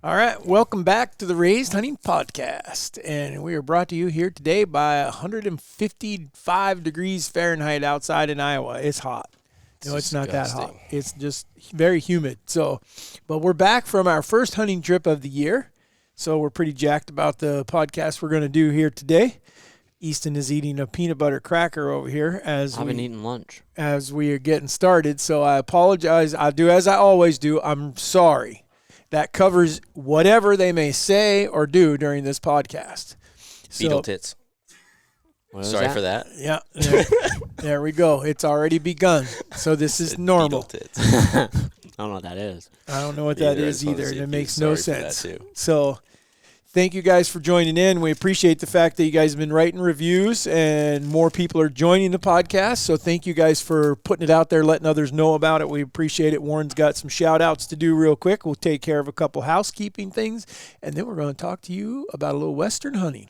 All right, welcome back to the Raised Hunting Podcast, and we are brought to you here today by 155 degrees Fahrenheit outside in Iowa. It's hot. No, it's not that hot. It's just very humid. But we're back from our first hunting trip of the year, so we're pretty jacked about the podcast we're going to do here today. Easton is eating a peanut butter cracker over here as I've been eating lunch as we are getting started. So I apologize. I do as I always do. I'm sorry. That covers whatever they may say or do during this podcast. Beetle tits. Sorry for that. Yeah, there we go. It's already begun. So this is normal. Beetle tits. I don't know what that is. I don't know what that is either, and it makes no sense. So thank you guys for joining in. We appreciate the fact that you guys have been writing reviews and more people are joining the podcast. So thank you guys for putting it out there, letting others know about it. We appreciate it. Warren's got some shout outs to do real quick. We'll take care of a couple housekeeping things, and then we're going to talk to you about a little Western hunting.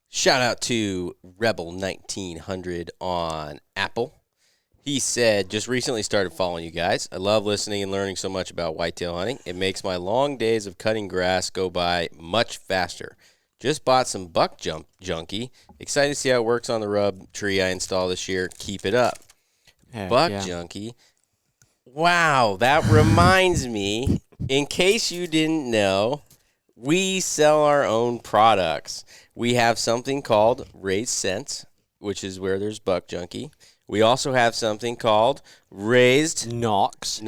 Shout out to Rebel 1900 on Apple. He said, just recently started following you guys. I love listening and learning so much about whitetail hunting. It makes my long days of cutting grass go by much faster. Just bought some buck junkie. Excited to see how it works on the rub tree I installed this year. Keep it up. Junkie. Wow, that reminds me, in case you didn't know, we sell our own products. We have something called Raised Scents, which is where there's buck junkie. We also have something called Raised Nocks,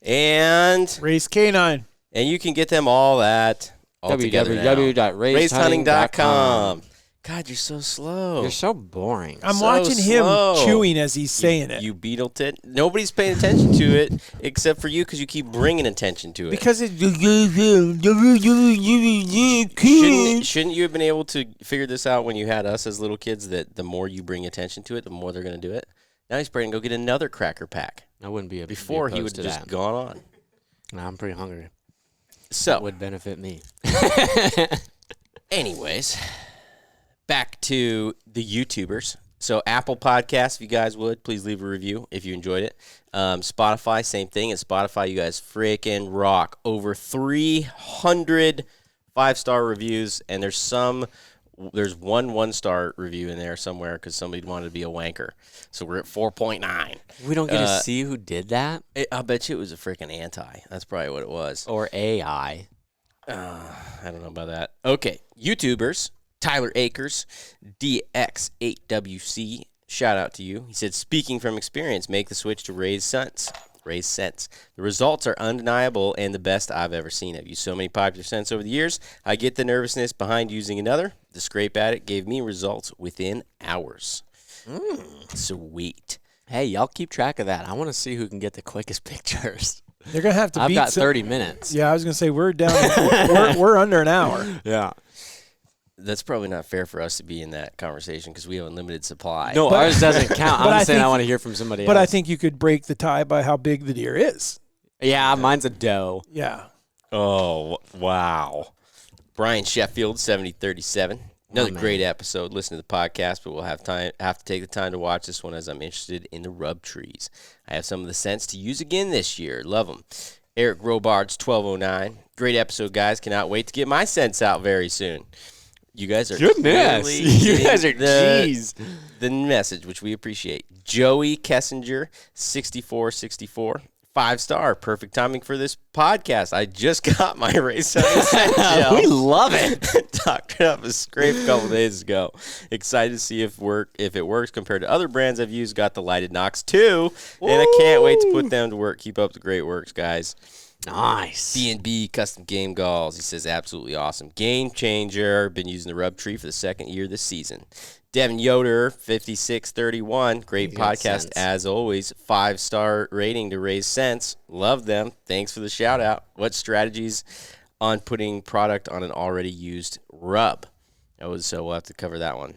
and Raised Canine. And you can get them all at www.raisedhunting.com. God, you're so slow. You're so boring. I'm watching him chewing as he's saying it. You beetle tit. Nobody's paying attention to it except for you because you keep bringing attention to it. Because it. Shouldn't you have been able to figure this out when you had us as little kids, that the more you bring attention to it, the more they're going to do it? Now he's probably going to go get another cracker pack. I wouldn't be Before he would have just gone on. No, I'm pretty hungry. So that would benefit me. Anyways, back to the YouTubers. So Apple Podcasts, if you guys would, please leave a review if you enjoyed it. Spotify, same thing. At Spotify, you guys freaking rock. Over 300 5-star reviews, and there's one 1-star review in there somewhere because somebody wanted to be a wanker. So we're at 4.9. We don't get to see who did that? I bet you it was a freaking anti. That's probably what it was. Or AI. I don't know about that. Okay, YouTubers. Tyler Akers, DX8WC, shout out to you. He said, speaking from experience, make the switch to Raised Scents. The results are undeniable and the best I've ever seen. I've used so many popular scents over the years. I get the nervousness behind using another. The scrape at it gave me results within hours. Sweet. Hey, y'all keep track of that. I want to see who can get the quickest pictures. They're going to have to I've got 30 minutes. Yeah, I was going to say, we're down. we're under an hour. Yeah. That's probably not fair for us to be in that conversation because we have unlimited supply. No, ours doesn't count. I'm just saying I want to hear from somebody else. But I think you could break the tie by how big the deer is. Yeah, mine's a doe. Yeah. Oh, wow. Brian Sheffield, 7037. Another great episode. Listen to the podcast, but we'll have to take the time to watch this one as I'm interested in the rub trees. I have some of the scents to use again this year. Love them. Eric Robards, 1209. Great episode, guys. Cannot wait to get my scents out very soon. You guys are goodness. You guys are the message, which we appreciate. Joey Kessinger, 6464. 5-star. Perfect timing for this podcast. I just got my Raised Hunting gel. We love it. Doctored up a scrape a couple days ago. Excited to see if it works compared to other brands I've used. Got the lighted Nocks too. And I can't wait to put them to work. Keep up the great works, guys. Nice. B&B Custom Game Galls. He says, absolutely awesome. Game changer. Been using the rub tree for the second year this season. Devin Yoder, 5631. Great podcast as always. 5-star rating to Raised Scents. Love them. Thanks for the shout out. What strategies on putting product on an already used rub? So we'll have to cover that one.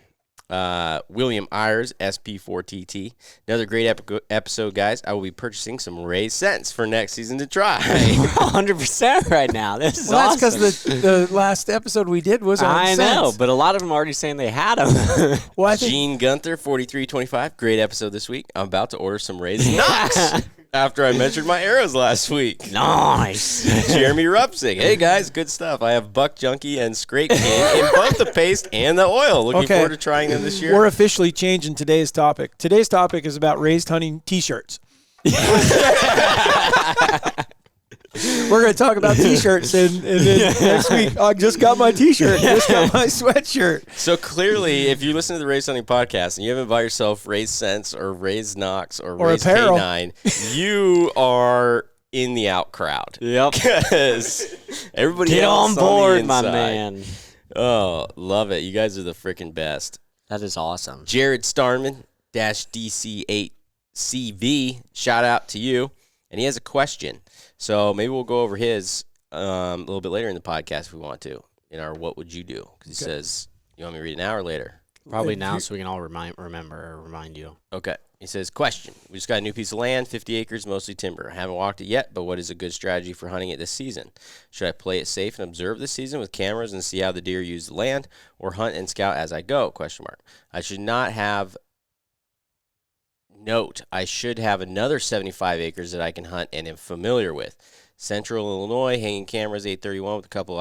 William Ayers, SP4TT. Another great episode, guys. I will be purchasing some Raised Scents for next season to try. 100% right now. This is awesome. That's because the last episode we did was on I know, but a lot of them are already saying they had them. Well, I think Gene Gunther, 4325. Great episode this week. I'm about to order some Raised Nocks. after I measured my arrows last week. Nice. Jeremy Rupsing. Hey, guys, good stuff. I have Buck Junkie and Scrape King in both the paste and the oil. Looking forward to trying them this year. We're officially changing today's topic. Today's topic is about raised hunting T-shirts. We're going to talk about T-shirts, and then next week, I just got my T-shirt, just got my sweatshirt. So clearly, if you listen to the Raised Hunting podcast and you haven't bought yourself Raised Scents or Raised Nocks or Raised apparel. Canine, you are in the out crowd. Yep. Because everybody Get else on board, the my inside. man. Oh, love it. You guys are the freaking best. That is awesome. Jared Starman, -DC8CV, shout out to you. And he has a question. So maybe we'll go over his a little bit later in the podcast if we want to, in our What Would You Do? Because he says, you want me to read it now or later? Probably now so we can all remind you. Okay. He says, question. We just got a new piece of land, 50 acres, mostly timber. I haven't walked it yet, but what is a good strategy for hunting it this season? Should I play it safe and observe this season with cameras and see how the deer use the land, or hunt and scout as I go? I should not have... Note, I should have another 75 acres that I can hunt and am familiar with. Central Illinois, hanging cameras, 831 with a couple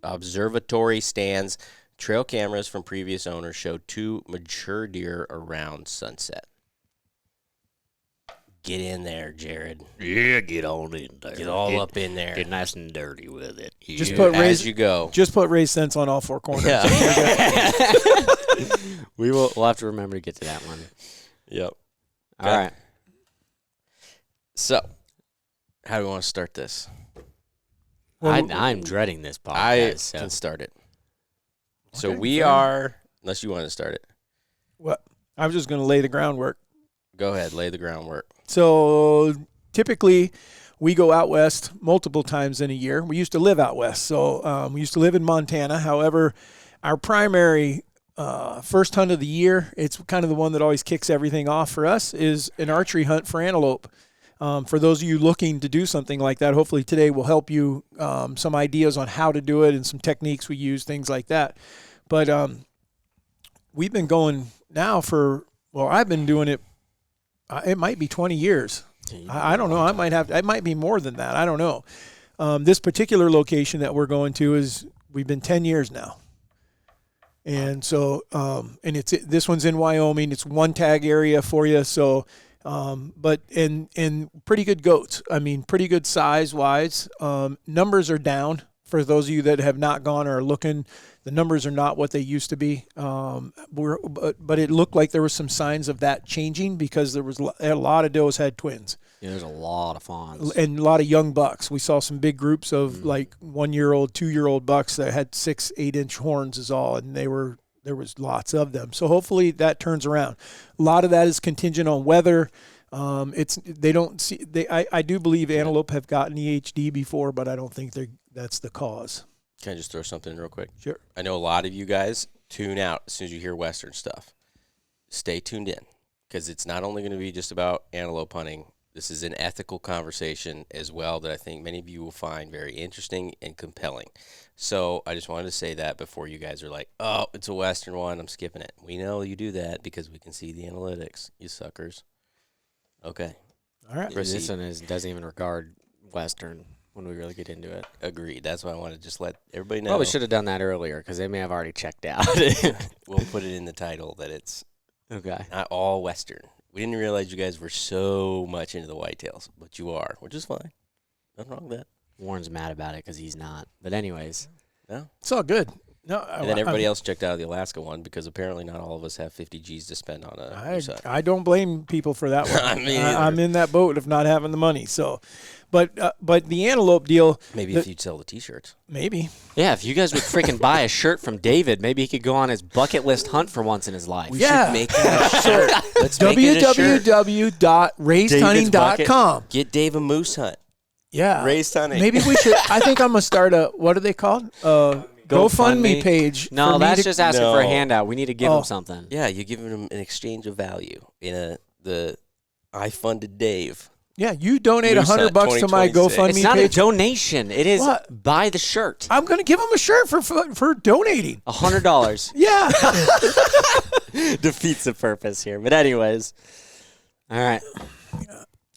observatory stands. Trail cameras from previous owners showed 2 mature deer around sunset. Get in there, Jared. Yeah, get on in there. Get all up in there. Get nice and dirty with it. Just put as you go. Just put raised scents on all 4 corners. Yeah. We'll have to remember to get to that one. Yep. All right. So, how do we want to start this? I'm dreading this podcast. I can start it. So we are, unless you want to start it. What? I was just going to lay the groundwork. Go ahead, lay the groundwork. So typically, we go out west multiple times in a year. We used to live out west, so we used to live in Montana. However, our primary first hunt of the year, it's kind of the one that always kicks everything off for us, is an archery hunt for antelope. For those of you looking to do something like that, hopefully today will help you some ideas on how to do it and some techniques we use, things like that. But we've been going now I've been doing it. It might be 20 years. I don't know. It might be more than that. I don't know. This particular location that we're going to we've been 10 years now. And so, and this one's in Wyoming. It's one tag area for you. So, but pretty good goats. I mean, pretty good size wise. Numbers are down for those of you that have not gone or are looking. The numbers are not what they used to be. But it looked like there were some signs of that changing because there was a lot of does had twins. Yeah, there's a lot of fawns. And a lot of young bucks. We saw some big groups of like 1-year-old, 2-year-old bucks that had 6-8-inch horns is all, and there was lots of them. So hopefully that turns around. A lot of that is contingent on weather. I do believe antelope have gotten EHD before, but I don't think that's the cause. Can I just throw something in real quick? Sure. I know a lot of you guys tune out as soon as you hear Western stuff. Stay tuned in, because it's not only going to be just about antelope hunting. This is an ethical conversation as well that I think many of you will find very interesting and compelling. So I just wanted to say that before you guys are like, oh, it's a Western one, I'm skipping it. We know you do that because we can see the analytics, you suckers. Okay. All right. Proceed. This one doesn't even regard Western when we really get into it. Agreed. That's why I wanted to just let everybody know. Probably should have done that earlier because they may have already checked out. We'll put it in the title that it's Okay. not all Western. We didn't realize you guys were so much into the whitetails, but you are, which is fine. Nothing wrong with that. Warren's mad about it because he's not. But anyways. No. It's all good. No, And then everybody else checked out of the Alaska one because apparently not all of us have 50 G's to spend on a moose hunt. I don't blame people for that one. I mean, either. I'm in that boat of not having the money. So, but the antelope deal. Maybe if you'd sell the T-shirts. Maybe. Yeah, if you guys would freaking buy a shirt from David, maybe he could go on his bucket list hunt for once in his life. We should make that a shirt. Let's make it a shirt. www.raisedhunting.com. Get Dave a moose hunt. Yeah. Raised hunting. Maybe we should. I think I'm going to start what are they called? GoFundMe page. No, that's just asking for a No. handout. We need to give him something. Yeah, you're giving them an exchange of value in the I funded Dave. Yeah, you donate Moose $100 Hunt to my 2026. GoFundMe It's not a page. donation. It is What? buy the shirt. I'm going to give them a shirt for donating. $100 Yeah. defeats the purpose here. But anyways, all right.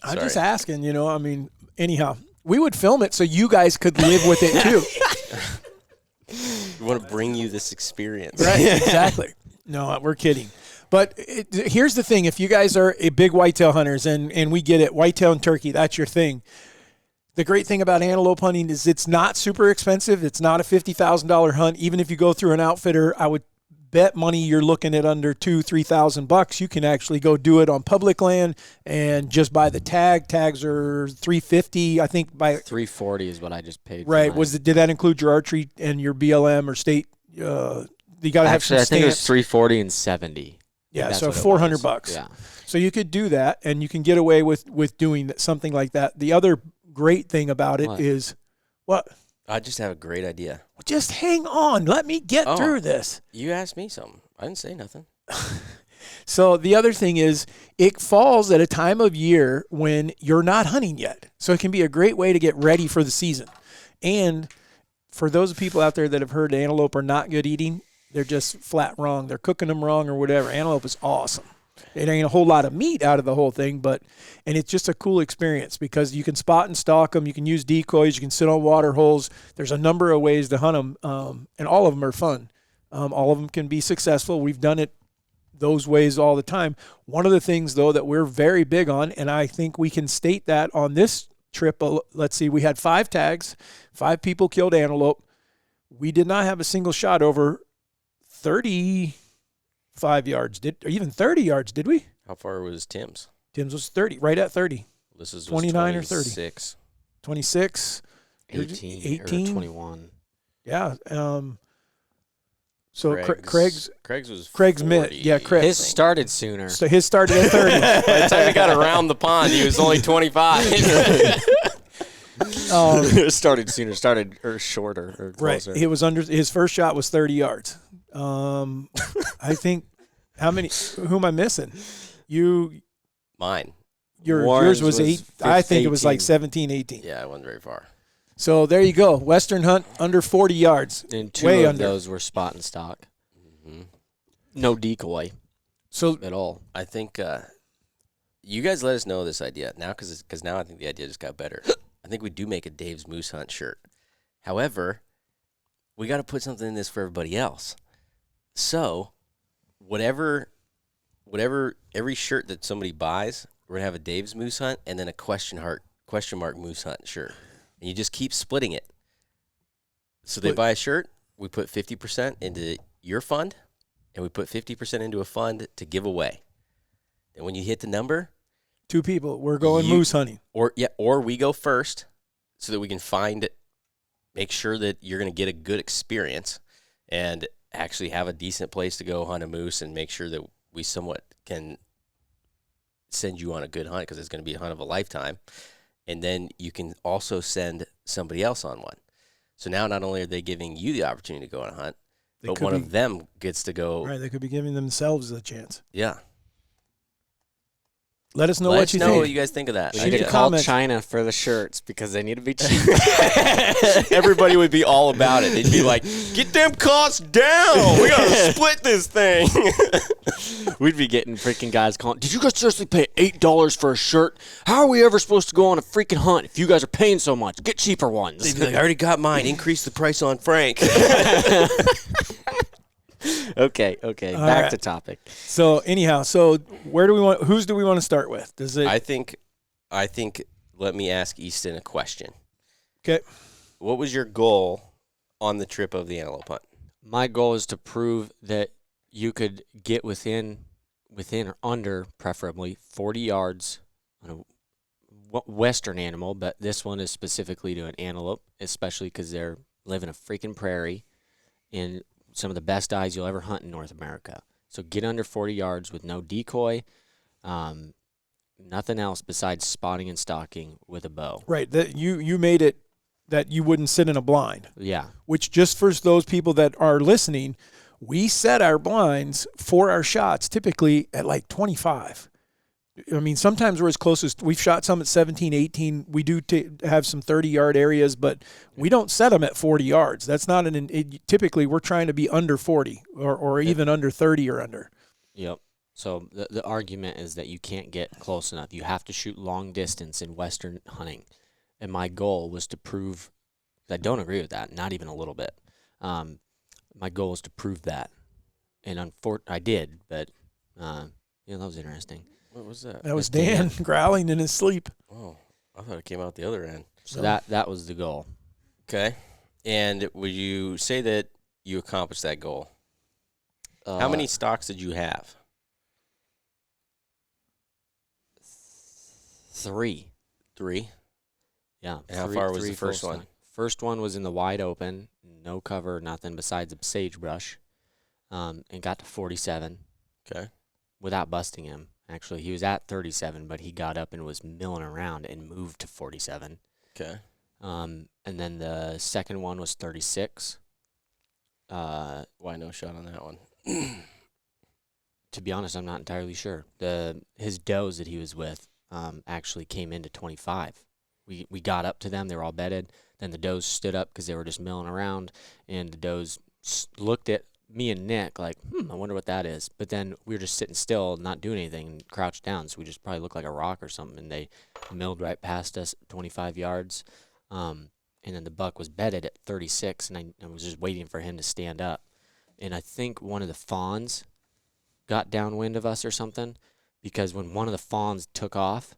I'm just asking, I mean, anyhow, we would film it so you guys could live with it too. We want to bring you this experience. Right, exactly. No, we're kidding. But here's the thing. If you guys are a big whitetail hunters, and we get it, whitetail and turkey, that's your thing. The great thing about antelope hunting is it's not super expensive. It's not a $50,000 hunt. Even if you go through an outfitter, I would bet money you're looking at under $2,000-$3,000. You can actually go do it on public land and just buy the tag. Tags are $350, I think. By $340 is what I just paid. Right. For did that include your archery and your BLM or state? You got to have some I think it was stamps. $340 and $70. Yeah, so $400. Yeah. So you could do that, and you can get away with doing something like that. The other great thing about it is what? I just have a great idea. Just hang on. Let me get through this. You asked me something. I didn't say nothing. So the other thing is it falls at a time of year when you're not hunting yet. So it can be a great way to get ready for the season. And for those people out there that have heard antelope are not good eating, they're just flat wrong. They're cooking them wrong or whatever. Antelope is awesome. It ain't a whole lot of meat out of the whole thing, and it's just a cool experience because you can spot and stalk them. You can use decoys. You can sit on water holes. There's a number of ways to hunt them, and all of them are fun. All of them can be successful. We've done it those ways all the time. One of the things, though, that we're very big on, and I think we can state that on this trip, let's see, we had 5 tags, 5 people killed antelope. We did not have a single shot over 35 yards, or even 30 yards, did we? How far was Tim's? Tim's was 30, right at 30. This is 29 or 30. 26. 18 or 21. Yeah. So Craig's was 40. mid. Yeah, Craig. His started sooner. So his started at 30. By the time he got around the pond, he was only 25. Started sooner, or shorter, or closer. Right. It was his first shot was 30 yards. I think, who am I missing? Mine. Yours was 8. I think 18. it was like 17, 18. Yeah, I wasn't very far. So there you go. Western hunt under 40 yards. And 2 way of under. those were spot and stock. Mm-hmm. No decoy. So at all. I think you guys let us know this idea now because now I think the idea just got better. I think we do make a Dave's Moose Hunt shirt. However, we got to put something in this for everybody else. So, whatever, every shirt that somebody buys, we're gonna have a Dave's Moose Hunt and then a question mark Moose Hunt shirt, and you just keep splitting it. So they buy a shirt, we put 50% into your fund, and we put 50% into a fund to give away. And when you hit the number, 2 people, we're going moose hunting, or we go first, so that we can make sure that you're gonna get a good experience, and actually have a decent place to go hunt a moose and make sure that we somewhat can send you on a good hunt because it's going to be a hunt of a lifetime. And then you can also send somebody else on one. So now not only are they giving you the opportunity to go on a hunt, but one of them gets to go. Right, they could be giving themselves a chance. Yeah. Let us know Let what us you know think. what you guys think of that. We need to call China for the shirts because they need to be cheap. Everybody would be all about it. They'd be like, get them costs down. We got to split this thing. We'd be getting freaking guys calling, did you guys seriously pay $8 for a shirt? How are we ever supposed to go on a freaking hunt if you guys are paying so much? Get cheaper ones. They'd be like, I already got mine. Increase the price on Frank. Okay. Back to topic. So anyhow, whose do we want to start with? I think let me ask Easton a question. Okay. What was your goal on the trip of the antelope hunt? My goal is to prove that you could get within or under, preferably, 40 yards on a western animal, but this one is specifically to an antelope, especially because they're live in a freaking prairie in some of the best eyes you'll ever hunt in North America. So get under 40 yards with no decoy, nothing else besides spotting and stalking with a bow. Right. That you made it that you wouldn't sit in a blind. Yeah. Which, just for those people that are listening, we set our blinds for our shots typically at like 25. I mean, sometimes we're as close as we've shot some at 17, 18. We do have some 30-yard areas, but we don't set them at 40 yards. That's not typically we're trying to be under 40 or even under 30 or under. Yep. So the argument is that you can't get close enough. You have to shoot long distance in Western hunting. And my goal was to prove, I don't agree with that, not even a little bit. My goal was to prove that. And I did, but, that was interesting. What was that? That was Dan growling in his sleep. Oh, I thought it came out the other end. So that was the goal. Okay. And would you say that you accomplished that goal? How many stocks did you have? 3. 3? Yeah. And how far was the first one? First one was in the wide open, no cover, nothing besides a sagebrush, and got to 47. Okay. Without busting him. Actually, he was at 37, but he got up and was milling around and moved to 47. Okay. And then the second one was 36. Why no shot on that one? To be honest, I'm not entirely sure. His does that he was with actually came into 25. We got up to them. They were all bedded. Then the does stood up because they were just milling around, and the does looked at me and Nick like, I wonder what that is. But then we were just sitting still, not doing anything, and crouched down. So we just probably looked like a rock or something, and they milled right past us 25 yards. And then the buck was bedded at 36, and I was just waiting for him to stand up. And I think one of the fawns got downwind of us or something, because when one of the fawns took off,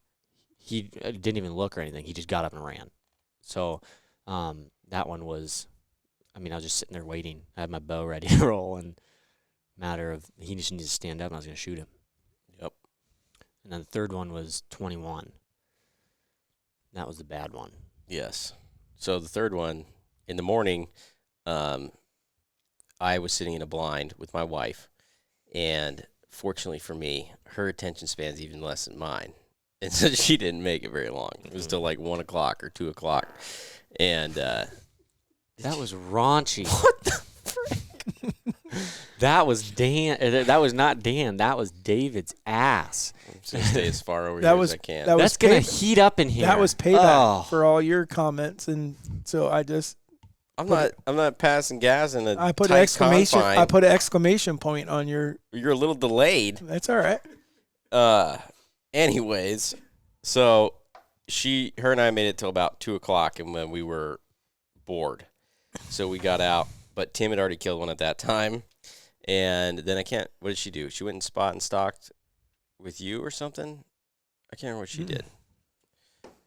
he didn't even look or anything. He just got up and ran. So that one was, I was just sitting there waiting. I had my bow ready to roll, and matter of he just needed to stand up, and I was going to shoot him. Yep. And then the third one was 21. That was the bad one. Yes. So the third one, in the morning, I was sitting in a blind with my wife, and fortunately for me, her attention span's even less than mine. And so she didn't make it very long. It was till like 1 o'clock or 2 o'clock. And that was raunchy. What the frick? That was Dan. That was not Dan. That was David's ass. I'm just going to stay as far over here as I can. That's going to heat up in here. That was payback for all your comments. And so I'm not passing gas in a I put tight exclamation. confine. I put an exclamation point on your. You're a little delayed. That's all right. Anyways, so her and I made it till about 2 o'clock, and when we were bored, so we got out. But Tim had already killed one at that time, and then what did she do? She went and spot and stalked with you or something. I can't remember what she did.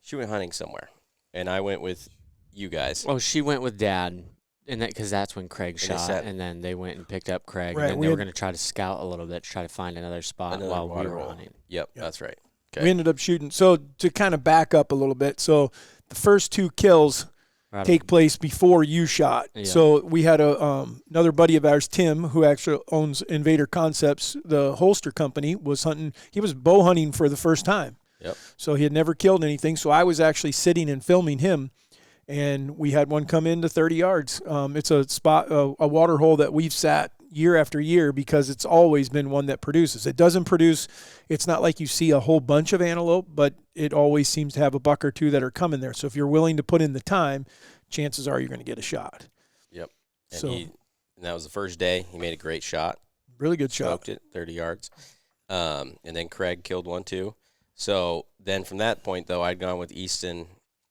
She went hunting somewhere, and I went with you guys. Oh, she went with Dad, and because that's when Craig shot, and then they went and picked up Craig, Right, and then they were going to try to scout a little bit to try to find another spot while we were hunting. Yep, that's right. Okay. We ended up shooting. So to kind of back up a little bit, so the first 2 kills take place before you shot. Yeah. So we had another buddy of ours, Tim, who actually owns Invader Concepts, the holster company, was hunting. He was bow hunting for the first time. Yep. So he had never killed anything. So I was actually sitting and filming him, and we had one come into 30 yards. It's a spot, a water hole that we've sat year after year because it's always been one that produces. It doesn't produce. It's not like you see a whole bunch of antelope, but it always seems to have a buck or two that are coming there. So if you're willing to put in the time, chances are you're going to get a shot. Yep. And that was the first day. He made a great shot. Really good shot. Smoked it 30 yards. And then Craig killed one too. So then from that point, though, I'd gone with Easton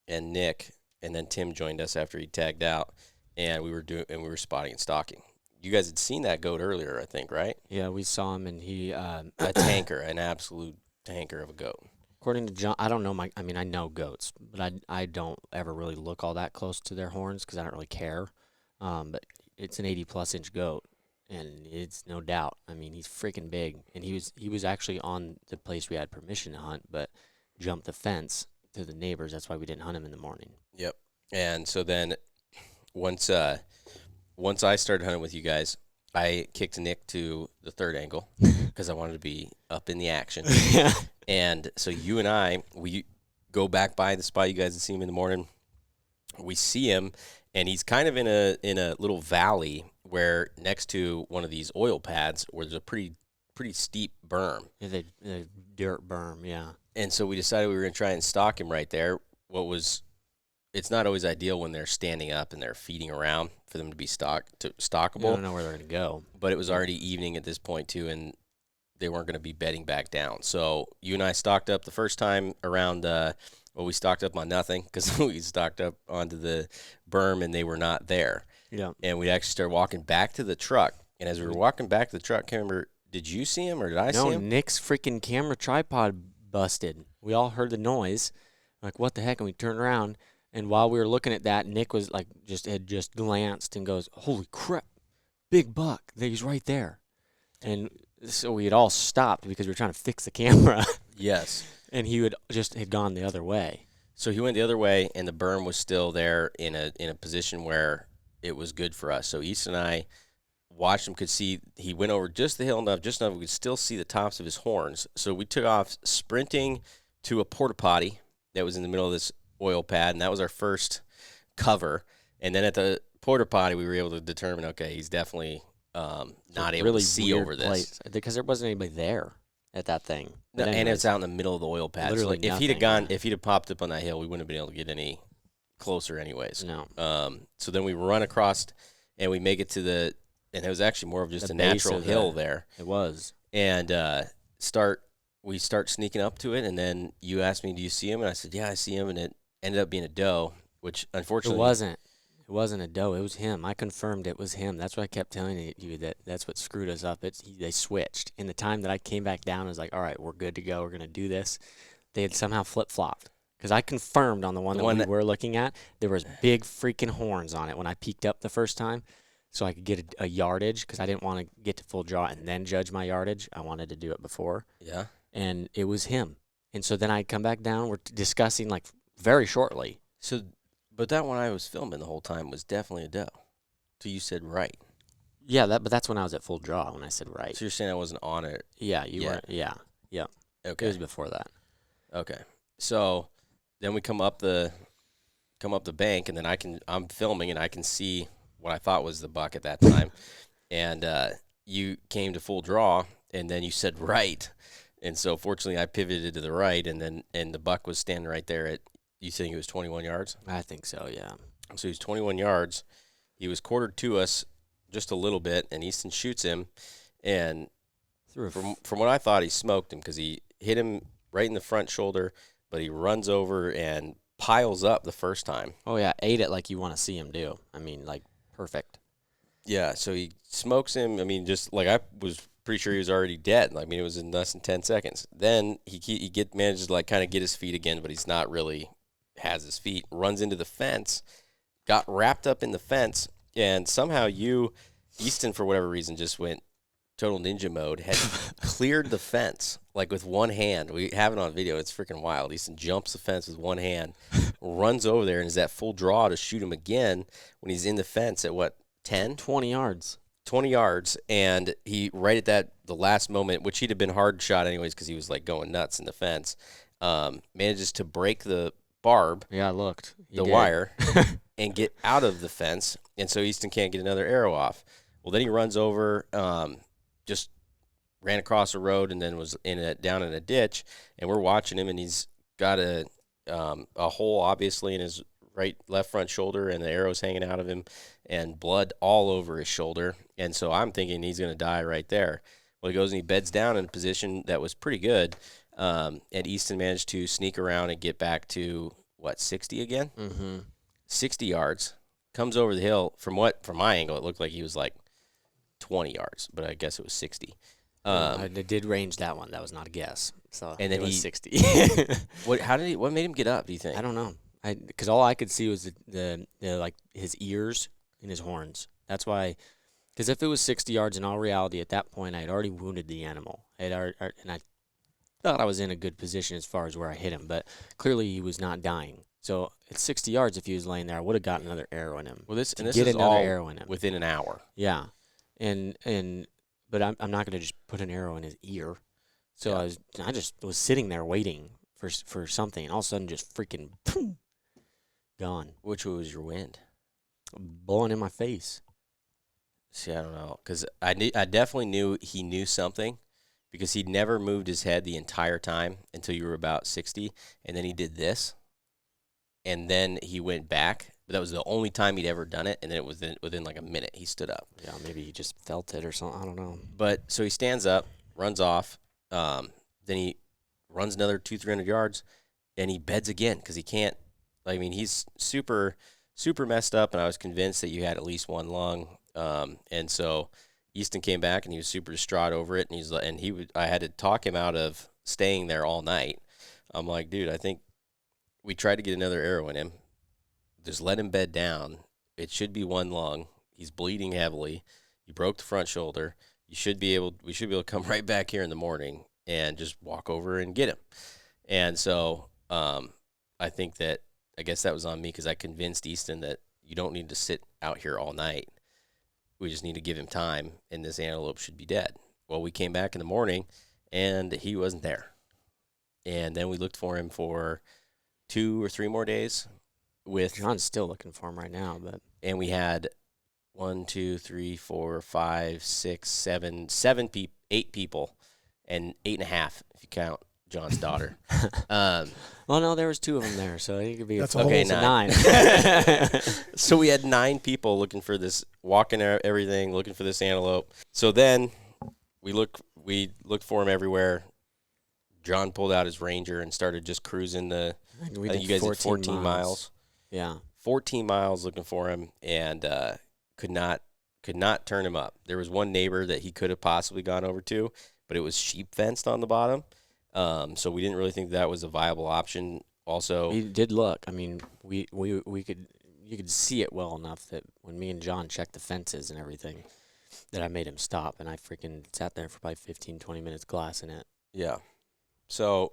and Nick, and then Tim joined us after he tagged out, and we were spotting and stalking. You guys had seen that goat earlier, I think, right? Yeah, we saw him, and he a tanker, an absolute tanker of a goat. According to John, I don't know I know goats, but I don't ever really look all that close to their horns because I don't really care. But it's an 80+ inch goat, and it's no doubt. He's freaking big, and he was actually on the place we had permission to hunt, but jumped the fence to the neighbors. That's why we didn't hunt him in the morning. Yep. And so then once I started hunting with you guys, I kicked Nick to the third angle because I wanted to be up in the action. And so you and we go back by the spot you guys had seen him in the morning. We see him, and he's kind of in a little valley where next to one of these oil pads where there's a pretty steep berm. Yeah, the dirt berm, yeah. And so we decided we were going to try and stalk him right there. It's not always ideal when they're standing up and they're feeding around for them to be stockable. You don't know where they're going to go. But it was already evening at this point, too, and weren't going to be bedding back down. So you and I stocked up the first time around. We stocked up on nothing because we stocked up onto the berm and they were not there. Yeah. And we actually started walking back to the truck. And as we were walking back to the truck, can't remember, did you see him or did I see him? No, Nick's freaking camera tripod busted. We all heard the noise. Like, what the heck? And we turned around. And while we were looking at that, Nick was like, had just glanced and goes, "Holy crap, big buck. He's right there." And so we had all stopped because we were trying to fix the camera. Yes. And he had gone the other way. So he went the other way, and the berm was still there in a position where it was good for us. So Easton and I watched him, could see he went over just the hill enough we could still see the tops of his horns. So we took off sprinting to a porta potty that was in the middle of this oil pad, and that was our first cover. And then at the porta potty, we were able to determine, okay, he's definitely not able to see over this place, because there wasn't anybody there at that thing. No, and it's out in the middle of the oil pad. Literally so if he'd have popped up on that hill, we wouldn't have been able to get any closer anyways. No. So then we run across, and we make it to and it was actually more of just a natural hill there. It was. And we start sneaking up to it, and then you asked me, "Do you see him?" And I said, "Yeah, I see him." And it ended up being a doe, which unfortunately It wasn't a doe. It was him. I confirmed it was him. That's what I kept telling you. That's what screwed us up. They switched. In the time that I came back down, I was like, all right, we're good to go. We're going to do this. They had somehow flip-flopped. Because I confirmed on the one that we were looking at, there was big freaking horns on it when I peeked up the first time, so I could get a yardage, because I didn't want to get to full draw and then judge my yardage. I wanted to do it before. Yeah. And it was him. And so then I come back down. We're discussing, like, very shortly. But that one I was filming the whole time was definitely a doe. So you said right. Yeah, but that's when I was at full draw when I said right. So you're saying I wasn't on it? Yeah, you weren't. Yeah. Okay. It was before that. Okay. So then we come up the bank, and then I'm filming, and I can see what I thought was the buck at that time. And you came to full draw, and then you said right. And so fortunately I pivoted to the right, and the buck was standing right there at, you think it was 21 yards? I think so, yeah. So he's 21 yards. He was quartered to us just a little bit, and Easton shoots him. And from what I thought, he smoked him because he hit him right in the front shoulder, but he runs over and piles up the first time. Oh, yeah, ate it like you want to see him do. I mean, like, perfect. Yeah, so he smokes him. I mean, just like I was pretty sure he was already dead. I mean, it was in less than 10 seconds. Then he manages to, like, kind of get his feet again, but he's not really has his feet, runs into the fence, got wrapped up in the fence, and somehow Easton, for whatever reason, just went total ninja mode, had cleared the fence, like with one hand. We have it on video. It's freaking wild. Easton jumps the fence with one hand, runs over there, and is at full draw to shoot him again when he's in the fence at, 10? 20 yards. 20 yards, and he, right at the last moment, which he'd have been hard shot anyways because he was, like, going nuts in the fence, manages to break the barb, yeah, I looked. The wire, and get out of the fence, and so Easton can't get another arrow off. Well, then he runs over, just ran across the road, and then was down in a ditch, and we're watching him, and he's got a hole, obviously, in his left front shoulder, and the arrow's hanging out of him, and blood all over his shoulder, and so I'm thinking he's going to die right there. Well, he goes and he beds down in a position that was pretty good, and Easton managed to sneak around and get back to, 60 again? Mm-hmm. 60 yards, comes over the hill. From my angle, it looked like he was like 20 yards, but I guess it was 60. I did range that one. That was not a guess. So and then it was 60. What made him get up, do you think? I don't know. Because all I could see was the like his ears and his horns. That's why. Because if it was 60 yards, in all reality, at that point, I had already wounded the animal. And I thought I was in a good position as far as where I hit him, but clearly he was not dying. So at 60 yards, if he was laying there, I would have gotten another arrow in him. Well, this is another all arrow in him within an hour. Yeah, but I'm not going to just put an arrow in his ear. So yeah. I just was sitting there waiting for something, and all of a sudden just freaking boom, gone. Which was your wind? Blowing in my face. See, I don't know, because I definitely knew he knew something, because he never moved his head the entire time until you were about 60, and then he did this, and then he went back. But that was the only time he'd ever done it, and then it was within like a minute he stood up. Yeah, maybe he just felt it or something. I don't know. But so he stands up, runs off. Then he runs another 200-300 yards, and he beds again because he can't. I mean, he's super messed up, and I was convinced that you had at least one lung. And so Easton came back, and he was super distraught over it, and I had to talk him out of staying there all night. I'm like, dude, I think we tried to get another arrow in him. Just let him bed down. It should be one lung. He's bleeding heavily. He broke the front shoulder. We should be able to come right back here in the morning and just walk over and get him. And so I guess that was on me because I convinced Easton that you don't need to sit out here all night. We just need to give him time, and this antelope should be dead. Well, we came back in the morning, and he wasn't there. And then we looked for him for 2 or 3 more days. John's still looking for him right now, and we had 1, 2, 3, 4, 5, 6, 7, 8 people, and 8.5 if you count John's daughter. Well, no, there was 2 of them there, so it could be okay, 9. So we had 9 people looking for this, walking everything, looking for this antelope. So then we looked for him everywhere. John pulled out his Ranger and started just cruising I think you guys did 14 miles. Yeah. 14 miles looking for him, and could not turn him up. There was one neighbor that he could have possibly gone over to, but it was sheep fenced on the bottom. So we didn't really think that was a viable option. Also, we did look. I mean, you could see it well enough that when me and John checked the fences and everything, that I made him stop, and I freaking sat there for probably 15, 20 minutes glassing it. Yeah. So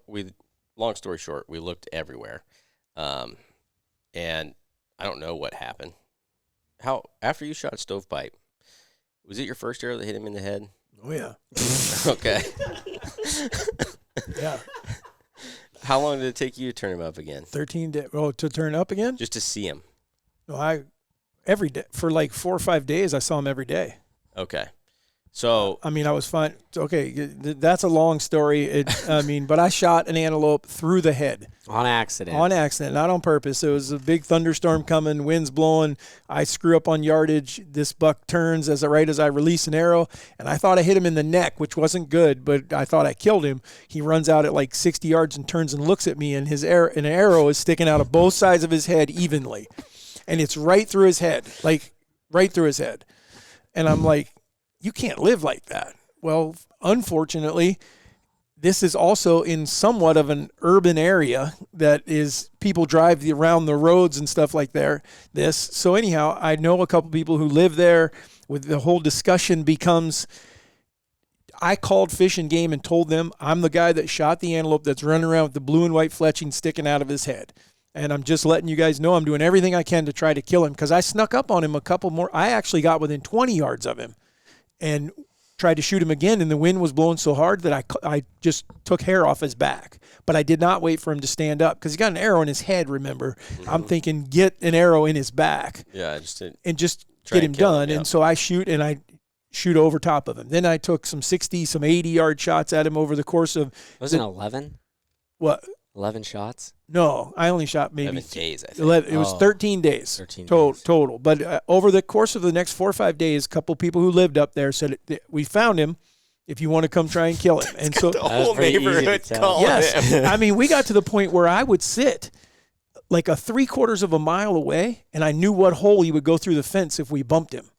long story short, we looked everywhere. And I don't know what happened. After you shot Stovepipe, was it your first arrow that hit him in the head? Oh, yeah. Okay. Yeah. How long did it take you to turn him up again? 13 days. Oh, to turn up again? Just to see him. No, every day. For like 4 or 5 days, I saw him every day. Okay. So I mean, I was fine. Okay, that's a long story. But I shot an antelope through the head. On accident. On accident, not on purpose. It was a big thunderstorm coming, winds blowing. I screw up on yardage. This buck turns right as I release an arrow, and I thought I hit him in the neck, which wasn't good, but I thought I killed him. He runs out at like 60 yards and turns and looks at me, and an arrow is sticking out of both sides of his head evenly, and it's right through his head, like right through his head. And I'm like, you can't live like that. Well, unfortunately, this is also in somewhat of an urban area that is people drive around the roads and stuff like this. So anyhow, I know a couple people who live there. With the whole discussion becomes, I called Fish and Game and told them I'm the guy that shot the antelope that's running around with the blue and white fletching sticking out of his head. And I'm just letting you guys know I'm doing everything I can to try to kill him because I snuck up on him a couple more. I actually got within 20 yards of him and tried to shoot him again, and the wind was blowing so hard that I just took hair off his back. But I did not wait for him to stand up because he got an arrow in his head, remember. Mm-hmm. I'm thinking, get an arrow in his back. Yeah, just get him done. And so I shoot over top of him. Then I took some 60, some 80-yard shots at him over the course of... Wasn't it 11? What? 11 shots? No, I only shot maybe 11 days, I think. 11, it was 13 days. 13 days. Total. But over the course of the next 4 or 5 days, a couple people who lived up there said, we found him if you want to come try and kill him. And so the whole neighborhood called him. I mean, we got to the point where I would sit like a 3/4 of a mile away, and I knew what hole he would go through the fence if we bumped him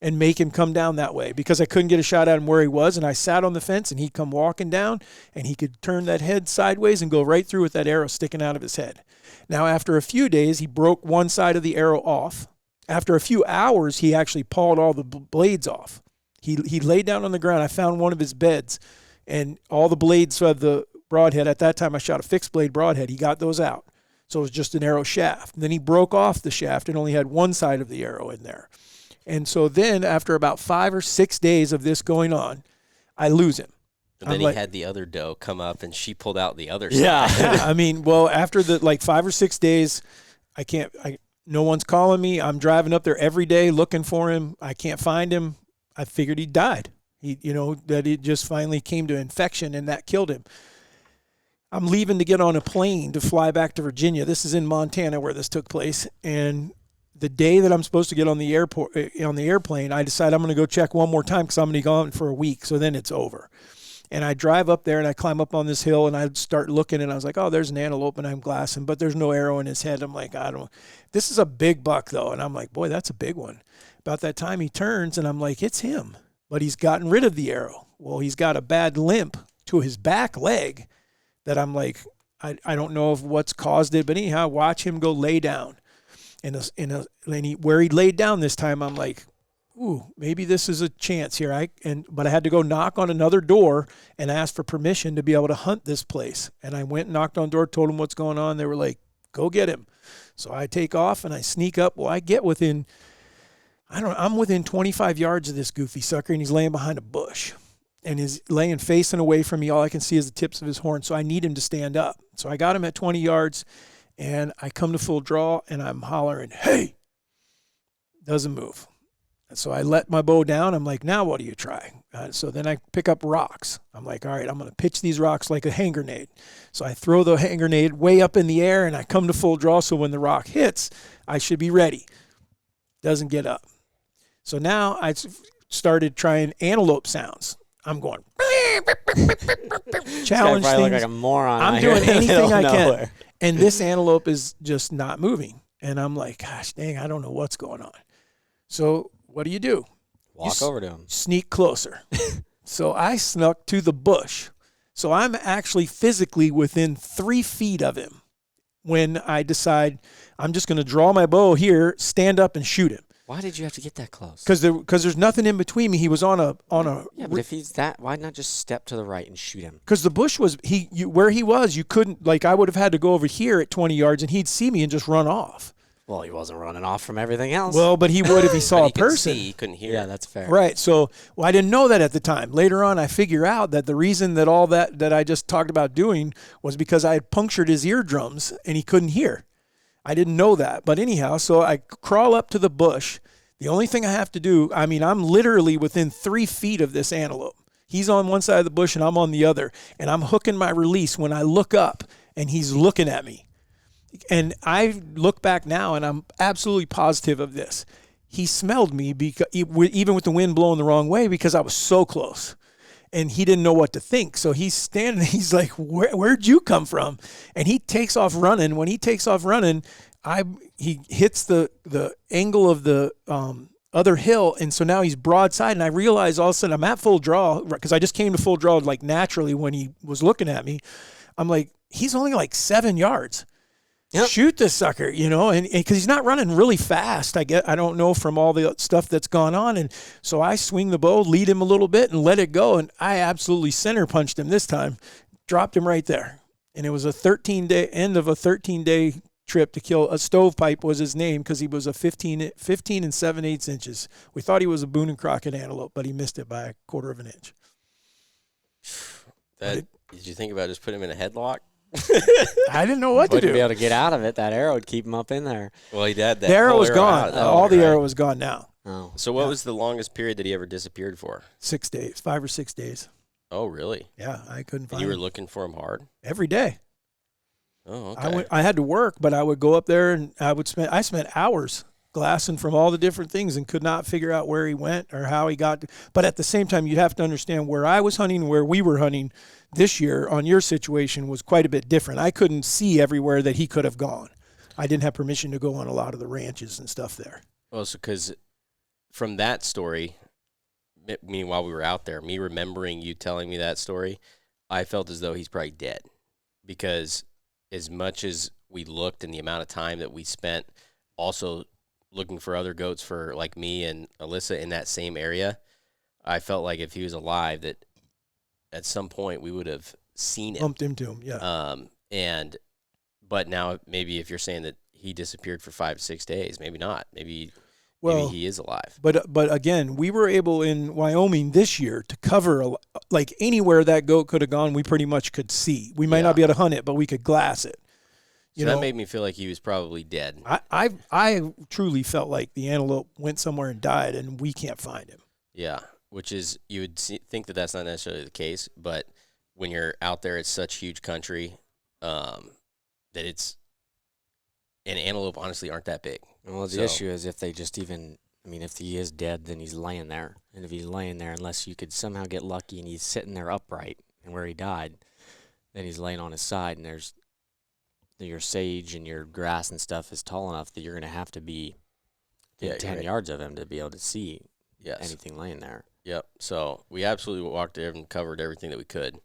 and make him come down that way because I couldn't get a shot at him where he was. And I sat on the fence, and he'd come walking down, and he could turn that head sideways and go right through with that arrow sticking out of his head. Now, after a few days, he broke one side of the arrow off. After a few hours, he actually pawed all the blades off. He laid down on the ground. I found one of his beds, and all the blades of the broadhead. At that time, I shot a fixed blade broadhead. He got those out. So it was just an arrow shaft. And then he broke off the shaft and only had one side of the arrow in there. And so then after about 5 or 6 days of this going on, I lose him. And then he had the other doe come up, and she pulled out the other side. Yeah. I mean, well, after the 5 or 6 days, no one's calling me. I'm driving up there every day looking for him. I can't find him. I figured he died. That it just finally came to infection, and that killed him. I'm leaving to get on a plane to fly back to Virginia. This is in Montana where this took place. And the day that I'm supposed to get on the airplane, I decide I'm going to go check one more time because I'm going to be gone for a week. So then it's over. And I drive up there and I climb up on this hill and I start looking and I was like, oh, there's an antelope and I'm glassing, but there's no arrow in his head. I'm like, this is a big buck though. And I'm like, boy, that's a big one. About that time he turns and I'm like, it's him, but he's gotten rid of the arrow. Well, he's got a bad limp to his back leg that I'm like, I don't know of what's caused it, but anyhow, watch him go lay down. Where he laid down this time, I'm like, ooh, maybe this is a chance here. But I had to go knock on another door and ask for permission to be able to hunt this place. And I went and knocked on the door, told them what's going on. They were like, go get him. So I take off and I sneak up. Well, I get within, I'm within 25 yards of this goofy sucker, and he's laying behind a bush. And he's laying facing away from me. All I can see is the tips of his horn, so I need him to stand up. So I got him at 20 yards, and I come to full draw, and I'm hollering, hey! Doesn't move. And so I let my bow down. I'm like, now what do you try? So then I pick up rocks. I'm like, all right, I'm going to pitch these rocks like a hand grenade. So I throw the hand grenade way up in the air, and I come to full draw, so when the rock hits, I should be ready. Doesn't get up. So now I started trying antelope sounds. I'm going challenge things. Look like a moron. I'm doing anything I can, and this antelope is just not moving. And I'm like, gosh dang, I don't know what's going on. So what do? Walk over to him. Sneak closer. So I snuck to the bush. So I'm actually physically within 3 feet of him when I decide I'm just going to draw my bow here, stand up, and shoot him. Why did you have to get that close? Because there's nothing in between me. He was on a. Yeah, but if he's that, why not just step to the right and shoot him? Because the bush was where he was. You couldn't, like, I would have had to go over here at 20 yards, and he'd see me and just run off. Well, he wasn't running off from everything else. Well, but he would if he saw a person. He couldn't hear. Yeah, that's fair. Right. So, I didn't know that at the time. Later on, I figure out that the reason that all that I just talked about doing was because I had punctured his eardrums and he couldn't hear. I didn't know that. But anyhow, so I crawl up to the bush. The only thing I have to do, I'm literally within 3 feet of this antelope. He's on one side of the bush and I'm on the other. And I'm hooking my release when I look up and he's looking at me. And I look back now and I'm absolutely positive of this. He smelled me because even with the wind blowing the wrong way because I was so close. And he didn't know what to think. So he's standing, he's like, where'd you come from? And he takes off running. When he takes off running, he hits the angle of the other hill, and so now he's broadside, and I realize all of a sudden I'm at full draw, because I just came to full draw like naturally when he was looking at me. I'm like, he's only like 7 yards. Yep. Shoot this sucker, and because he's not running really fast. I don't know from all the stuff that's gone on, and so I swing the bow, lead him a little bit, and let it go, and I absolutely center punched him this time, dropped him right there, and it was a 13-day trip to kill. A stovepipe was his name because he was a 15 and 7/8 inches. We thought he was a Boone and Crockett antelope, but he missed it by a 1/4 of an inch. Did you think about just putting him in a headlock? I didn't know what to do. Wouldn't be able to get out of it. That arrow would keep him up in there. Well, he did that. The arrow was gone. All the arrow was gone now. Oh. So what was the longest period that he ever disappeared for? 6 days, 5 or 6 days. Oh, really? Yeah, I couldn't find him. You him. were looking for him hard? Every day. Oh, okay. I had to work, but I would go up there and I spent hours glassing from all the different things and could not figure out where he went or how he got. But at the same time, you'd have to understand where I was hunting and where we were hunting this year on your situation was quite a bit different. I couldn't see everywhere that he could have gone. I didn't have permission to go on a lot of the ranches and stuff there. Well, so because from that story, meaning while we were out there, me remembering you telling me that story, I felt as though he's probably dead, because as much as we looked and the amount of time that we spent also looking for other goats for like me and Alyssa in that same area, I felt like if he was alive that at some point we would have seen him. Bumped into him, yeah. But now maybe if you're saying that he disappeared for 5-6 days, maybe not. Maybe he is alive. But again, we were able in Wyoming this year to cover like anywhere that goat could have gone. We pretty much could see. We might not be able to hunt it, but we could glass it. So that made me feel like he was probably dead. I truly felt like the antelope went somewhere and died, and we can't find him. Yeah, which is, you would think that that's not necessarily the case, but when you're out there, it's such huge country that it's, and antelope honestly aren't that big. Well, the issue is if they just even I mean, if he is dead, then he's laying there. And if he's laying there, unless you could somehow get lucky and he's sitting there upright and where he died, then he's laying on his side, and there's your sage and your grass and stuff is tall enough that you're going to have to be Yeah, 10 right. yards of him to be able to see Yes. anything laying there. Yep. So we absolutely walked there and covered everything that we could.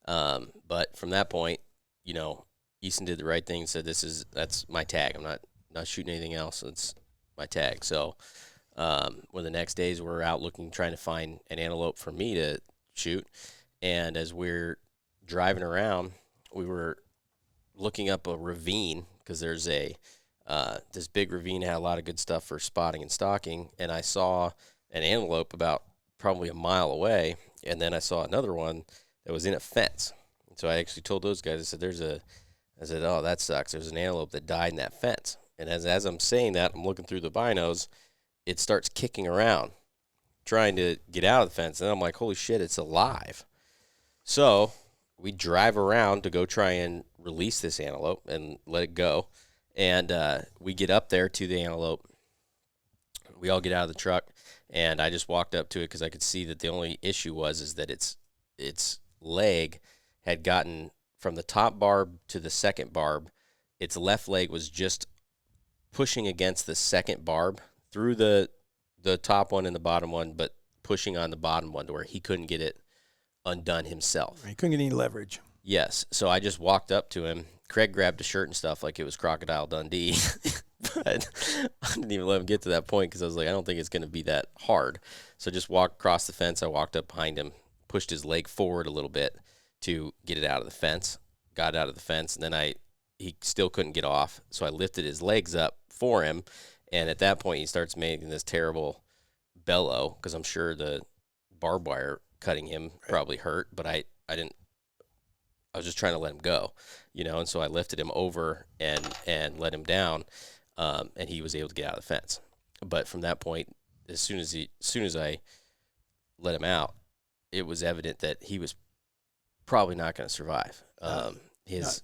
But from that point, you know, Easton did the right thing and said, that's my tag. I'm not shooting anything else. It's my tag. So when the next days we're out trying to find an antelope for me to shoot. And as we're driving around, we were looking up a ravine because there's this big ravine that had a lot of good stuff for spotting and stalking. And I saw an antelope about probably a mile away. And then I saw another one that was in a fence. And so I actually told those guys, I said, oh, that sucks. There's an antelope that died in that fence. And as I'm saying that, I'm looking through the binos, it starts kicking around, trying to get out of the fence. And I'm like, holy shit, it's alive. So we drive around to go try and release this antelope and let it go. And we get up there to the antelope. We all get out of the truck, and I just walked up to it because I could see that the only issue is that its leg had gotten from the top barb to the second barb. Its left leg was just pushing against the second barb through the top one and the bottom one, but pushing on the bottom one to where he couldn't get it undone himself. He couldn't get any leverage. Yes. So I just walked up to him. Craig grabbed a shirt and stuff like it was Crocodile Dundee. But I didn't even let him get to that point because I was like, I don't think it's going to be that hard. So I just walked across the fence. I walked up behind him, pushed his leg forward a little bit to get it out of the fence, got out of the fence, and then he still couldn't get off. So I lifted his legs up for him, and at that point he starts making this terrible bellow because I'm sure the barbed wire cutting him probably hurt, but I was just trying to let him go, you know, and so I lifted him over and let him down, and he was able to get out of the fence. But from that point, as soon as I let him out, it was evident that he was probably not going to survive.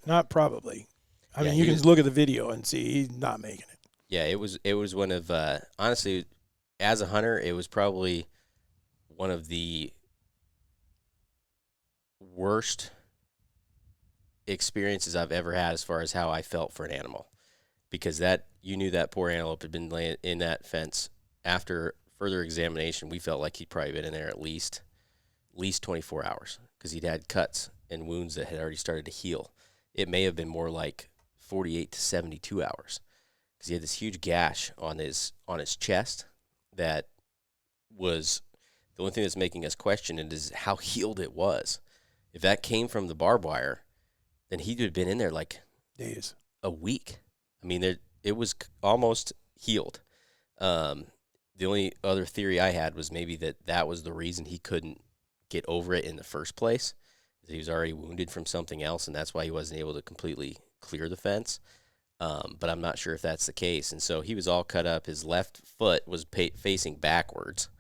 Not probably. I mean, you can look at the video and see he's not making it. Yeah, it was one of honestly, as a hunter, it was probably one of the worst experiences I've ever had as far as how I felt for an animal, because you knew that poor antelope had been laying in that fence. After further examination, we felt like he'd probably been in there at least 24 hours because he'd had cuts and wounds that had already started to heal. It may have been more like 48 to 72 hours because he had this huge gash on his chest that was the only thing that's making us question it is how healed it was. If that came from the barbed wire, then he'd have been in there like days, a week. I mean, it was almost healed. The only other theory I had was maybe that was the reason he couldn't get over it in the first place. He was already wounded from something else, and that's why he wasn't able to completely clear the fence. But I'm not sure if that's the case. And so he was all cut up. His left foot was facing backwards,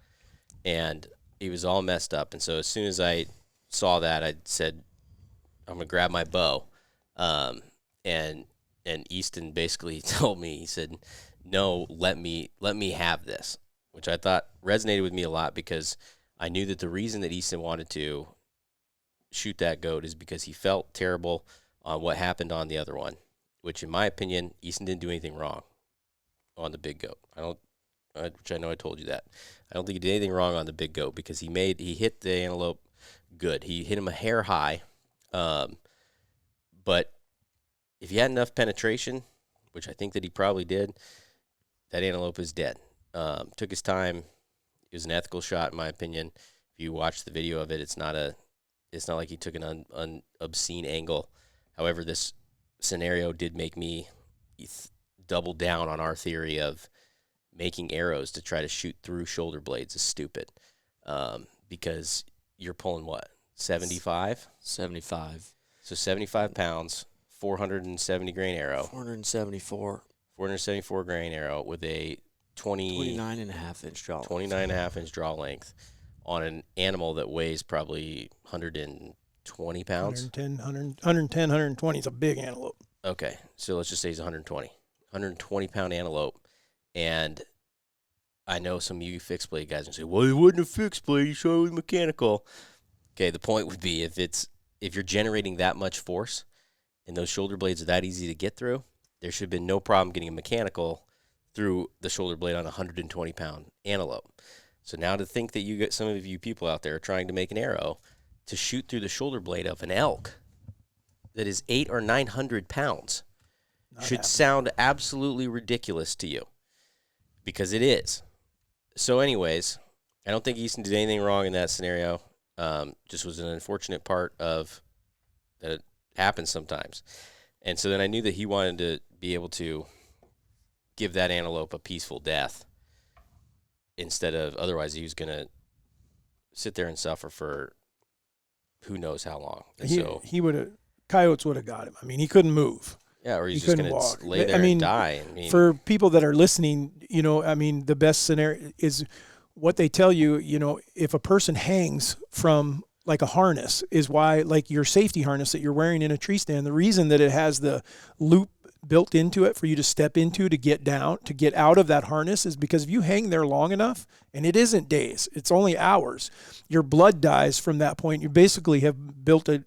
and he was all messed up. And so as soon as I saw that, I said, I'm going to grab my bow. And Easton basically told me, he said, no, let me have this, which I thought resonated with me a lot because I knew that the reason that Easton wanted to shoot that goat is because he felt terrible on what happened on the other one, which in my opinion, Easton didn't do anything wrong on the big goat. Which I know I told you that. I don't think he did anything wrong on the big goat because he hit the antelope good. He hit him a hair high. But if he had enough penetration, which I think that he probably did, that antelope is dead. Took his time. It was an ethical shot, in my opinion. If you watch the video of it, it's not like he took an obscene angle. However, this scenario did make me double down on our theory of making arrows to try to shoot through shoulder blades is stupid. Because you're pulling what? 75? 75. So 75 pounds, 470 grain arrow. 474. 474 grain arrow with a 29.5-inch draw. 29.5-inch draw length on an animal that weighs probably 120 pounds. 120. It's a big antelope. Okay, so let's just say he's 120. 120-pound antelope. And I know some of you fixed blade guys and say, well, it wasn't a fixed blade, you saw it was mechanical. Okay, the point would be if you're generating that much force and those shoulder blades are that easy to get through, there should have been no problem getting a mechanical through the shoulder blade on a 120-pound antelope. So now to think that you get some of you people out there trying to make an arrow to shoot through the shoulder blade of an elk that is 800 or 900 pounds should sound absolutely ridiculous to you, because it is. So anyways, I don't think Easton did anything wrong in that scenario. Just was an unfortunate part of that it happens sometimes. And so then I knew that he wanted to be able to give that antelope a peaceful death instead of, otherwise he was going to sit there and suffer for who knows how long. And he would have, coyotes would have got him. I mean, he couldn't move. Yeah, or he's just going to lay there and die. I mean, for people that are listening, I mean, the best scenario is what they tell you, if a person hangs from like a harness is why, like your safety harness that you're wearing in a tree stand, the reason that it has the loop built into it for you to step into to get down, to get out of that harness is because if you hang there long enough, and it isn't days, it's only hours, your blood dies from that point. You basically have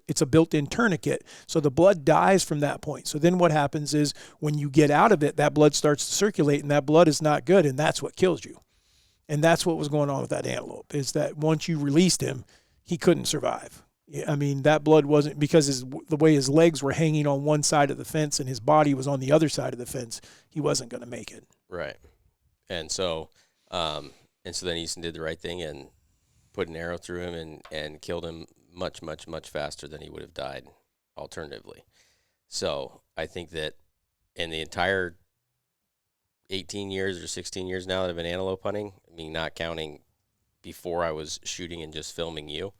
it's a built-in tourniquet. So the blood dies from that point. So then what happens is when you get out of it, that blood starts to circulate and that blood is not good. And that's what kills you. And that's what was going on with that antelope, is that once you released him, he couldn't survive. I mean, that blood wasn't, because the way his legs were hanging on one side of the fence and his body was on the other side of the fence, he wasn't going to make it. Right. And so then Easton did the right thing and put an arrow through him and killed him much, much, much faster than he would have died alternatively. So I think that in the entire 18 years or 16 years now that I've been antelope hunting, I mean, not counting before I was shooting and just filming you,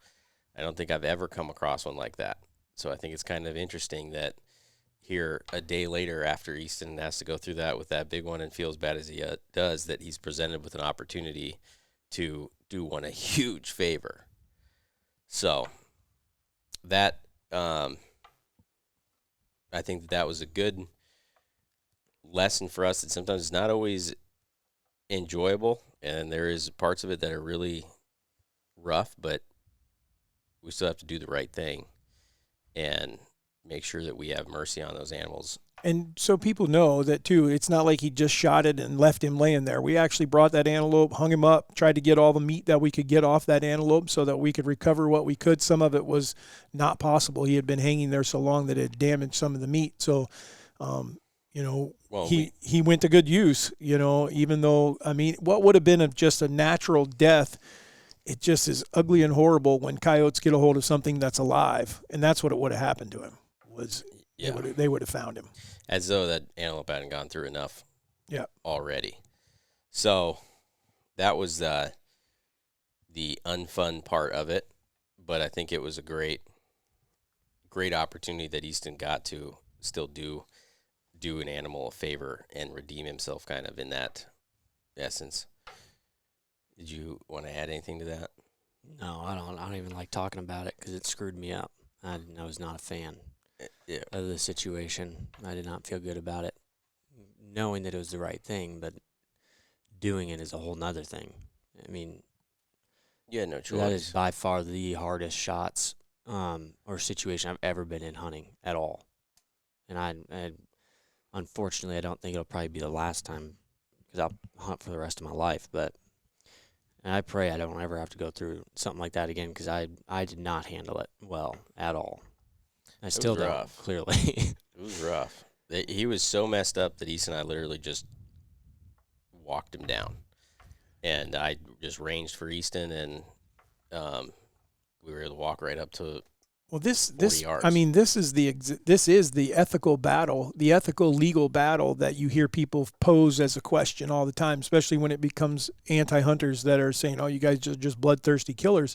I don't think I've ever come across one like that. So I think it's kind of interesting that here a day later after Easton has to go through that with that big one and feel as bad as he does, that he's presented with an opportunity to do one a huge favor. So that I think that was a good lesson for us, that sometimes it's not always enjoyable and there is parts of it that are really rough, but we still have to do the right thing and make sure that we have mercy on those animals. And so people know that, too, it's not like he just shot it and left him laying there. We actually brought that antelope, hung him up, tried to get all the meat that we could get off that antelope so that we could recover what we could. Some of it was not possible. He had been hanging there so long that it had damaged some of the meat. So, he went to good use, even though, I mean, what would have been just a natural death, it just is ugly and horrible when coyotes get a hold of something that's alive. And that's what it would have happened to him, was they would have found him. As though that antelope hadn't gone through enough already. So that was the unfun part of it. But I think it was a great opportunity that Easton got to still do an animal a favor and redeem himself kind of in that essence. Did you want to add anything to that? No, I don't even like talking about it because it screwed me up. I was not a fan of the situation. I did not feel good about it, knowing that it was the right thing, but doing it is a whole nother thing. I mean, no choice. That is by far the hardest shots or situation I've ever been in hunting at all. And I unfortunately, I don't think it'll probably be the last time, because I'll hunt for the rest of my life, but and I pray I don't ever have to go through something like that again, because I did not handle it well at all. I still don't, clearly. It was rough. He was so messed up that Easton and I literally just walked him down. And I just ranged for Easton, and we were able to walk right up to 40 yards. I mean, this is the ethical battle, the ethical legal battle that you hear people pose as a question all the time, especially when it becomes anti-hunters that are saying, "Oh, you guys just bloodthirsty killers."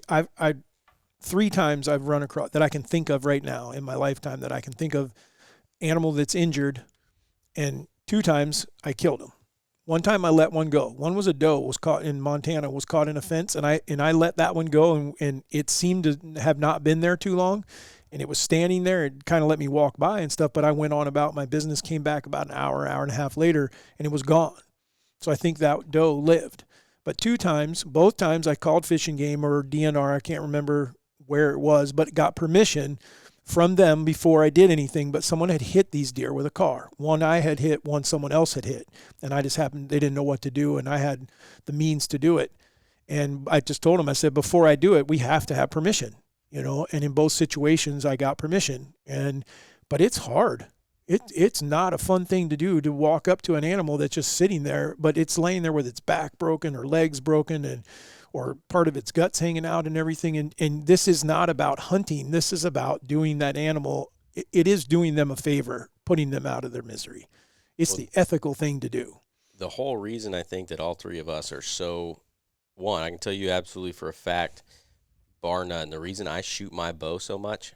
I 3 times I've run across that I can think of right now in my lifetime that I can think of animal that's injured, and 2 times I killed him. One time I let one go. One was a doe, was caught in Montana, was caught in a fence, and I let that one go, and it seemed to have not been there too long, and it was standing there. It kind of let me walk by and stuff, but I went on about my business, came back about an hour and a half later, and it was gone. So I think that doe lived. But both times I called Fish and Game or DNR, I can't remember where it was, but got permission from them before I did anything. But someone had hit these deer with a car. One I had hit, one someone else had hit. And I just happened, they didn't know what to do, and I had the means to do it. And I just told them, I said, before I do it, we have to have permission, and in both situations I got permission. But it's hard. It's not a fun thing to do, to walk up to an animal that's just sitting there, but it's laying there with its back broken or legs broken or part of its guts hanging out and everything. And this is not about hunting. This is about doing that animal. It is doing them a favor, putting them out of their misery. It's the ethical thing to do. The whole reason I think that all three of us are so, one, I can tell you absolutely for a fact, bar none, the reason I shoot my bow so much,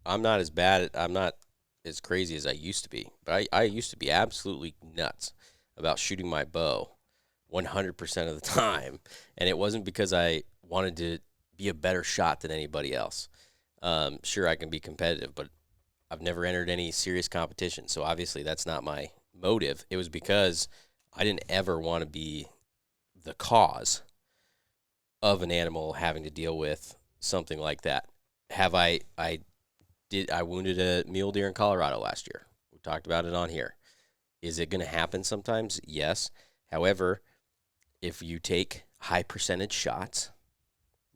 I'm not as crazy as I used to be, but I used to be absolutely nuts about shooting my bow 100% of the time, and it wasn't because I wanted to be a better shot than anybody else. Sure, I can be competitive, but I've never entered any serious competition, so obviously that's not my motive. It was because I didn't ever want to be the cause of an animal having to deal with something like that. I wounded a mule deer in Colorado last year. We talked about it on here. Is it going to happen sometimes? Yes. However, if you take high percentage shots,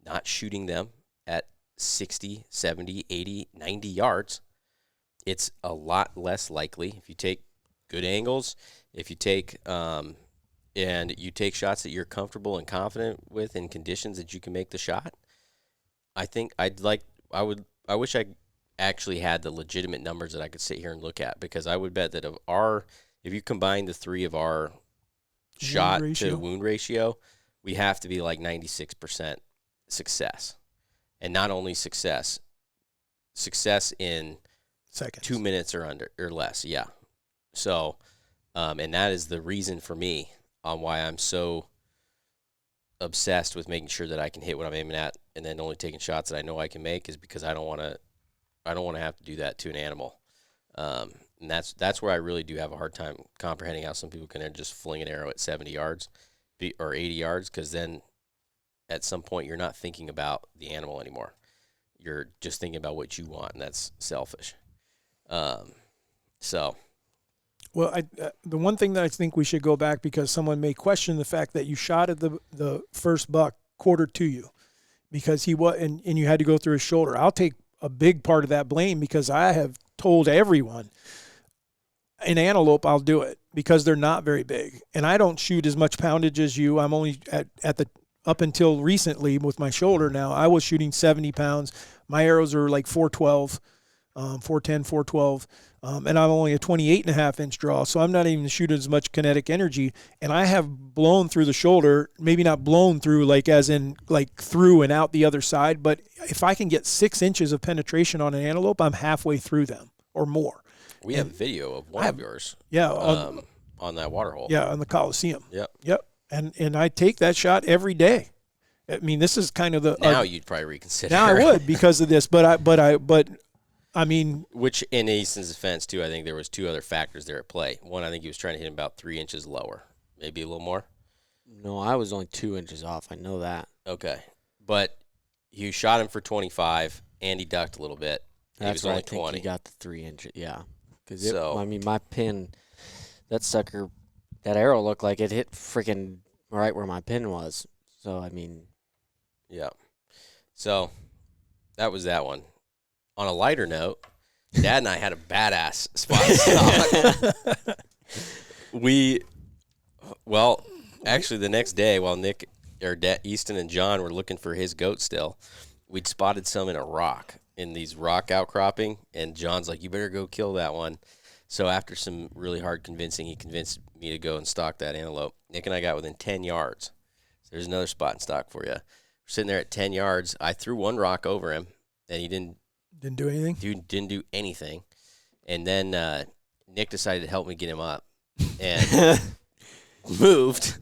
not shooting them at 60, 70, 80, 90 yards, it's a lot less likely. If you take good angles, if you take and you take shots that you're comfortable and confident with in conditions that you can make the shot, I wish I actually had the legitimate numbers that I could sit here and look at, because I would bet that if you combine the three of our shot to wound ratio, we have to be like 96% success. And not only success in seconds, 2 minutes or under or less. Yeah. So, and that is the reason for me on why I'm so obsessed with making sure that I can hit what I'm aiming at, and then only taking shots that I know I can make, is because I don't want to have to do that to an animal. And that's where I really do have a hard time comprehending how some people can just fling an arrow at 70 yards or 80 yards, because then at some point you're not thinking about the animal anymore. You're just thinking about what you want, and that's selfish. Well, the one thing that I think we should go back, because someone may question the fact that you shot at the first buck quarter to you, because he was, and you had to go through his shoulder. I'll take a big part of that blame, because I have told everyone, in antelope, I'll do it because they're not very big, and I don't shoot as much poundage as you. I'm only up until recently with my shoulder. Now I was shooting 70 pounds. My arrows are like 412, 410, 412. And I'm only a 28.5-inch draw, so I'm not even shooting as much kinetic energy. And I have blown through the shoulder, maybe not blown through like as in like through and out the other side, but if I can get 6 inches of penetration on an antelope, I'm halfway through them or more. We have video of one of yours. Yeah. On that water hole. Yeah, on the Coliseum. Yep. And I take that shot every day. I mean, this is kind of the now you'd probably reconsider. Now I would, because of this, but I mean, which in Easton's defense too, I think there was two other factors there at play. One, I think he was trying to hit him about 3 inches lower, maybe a little more. No, I was only 2 inches off. I know that. Okay, but you shot him for 25, and he ducked a little bit. He was only 20. He got the 3 inches. Yeah, because I mean, my pin, that arrow looked like it hit freaking right where my pin was. So I mean, yeah. So that was that one. On a lighter note, Dad and I had a badass spot stock. Actually, the next day, while Nick or Easton and John were looking for his goat still, we'd spotted some in a rock, in these rock outcropping, and John's like, "You better go kill that one." So after some really hard convincing, he convinced me to go and stalk that antelope. Nick and I got within 10 yards. So there's another spot in stock for you. We're sitting there at 10 yards. I threw one rock over him, and he didn't do anything? Dude didn't do anything. And then Nick decided to help me get him up and moved,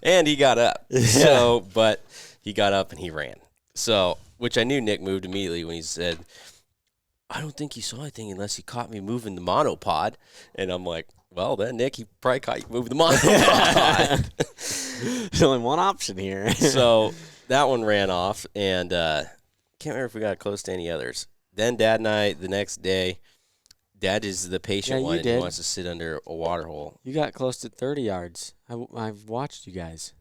and he got up. So, but he got up and he ran. So, which I knew Nick moved immediately when he said, "I don't think he saw anything unless he caught me moving the monopod." And I'm like, Well, then, Nick, he probably caught you moving them on. There's only one option here. So that one ran off, and can't remember if we got close to any others. Then Dad and I, the next day, Dad is the patient one, and he wants to sit under a water hole. You got close to 30 yards. I've watched you guys.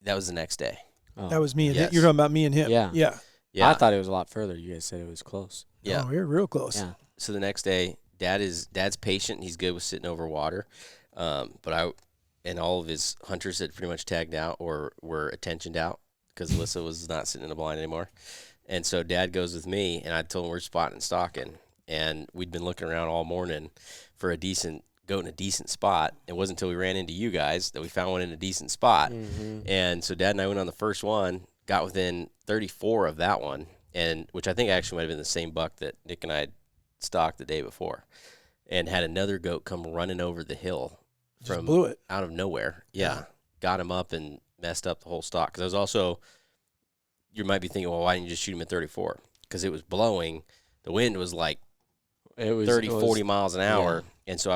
That was the next day. Oh. That was me and Yes. him. You're talking about me and him. Yeah. Yeah. Yeah. I thought it was a lot further. You guys said it was close. Yeah. Oh, we were real close. Yeah. So the next day, Dad's patient. He's good with sitting over water. But all of his hunters had pretty much tagged out or were attentioned out because Alyssa was not sitting in the blind anymore. And so Dad goes with me, and I told him we're spotting and stalking. And we'd been looking around all morning for a decent goat in a decent spot. It wasn't until we ran into you guys that we found one in a decent spot. Mm-hmm. And so Dad and I went on the first one, got within 34 of that one, and which I think actually might have been the same buck that Nick and I had stalked the day before, and had another goat come running over the hill Just from blew it. out of nowhere. Yeah. Got him up and messed up the whole stalk. Because I was also, you might be thinking, well, why didn't you just shoot him at 34? Because it was blowing. The wind was like 40 miles an hour. Yeah. And so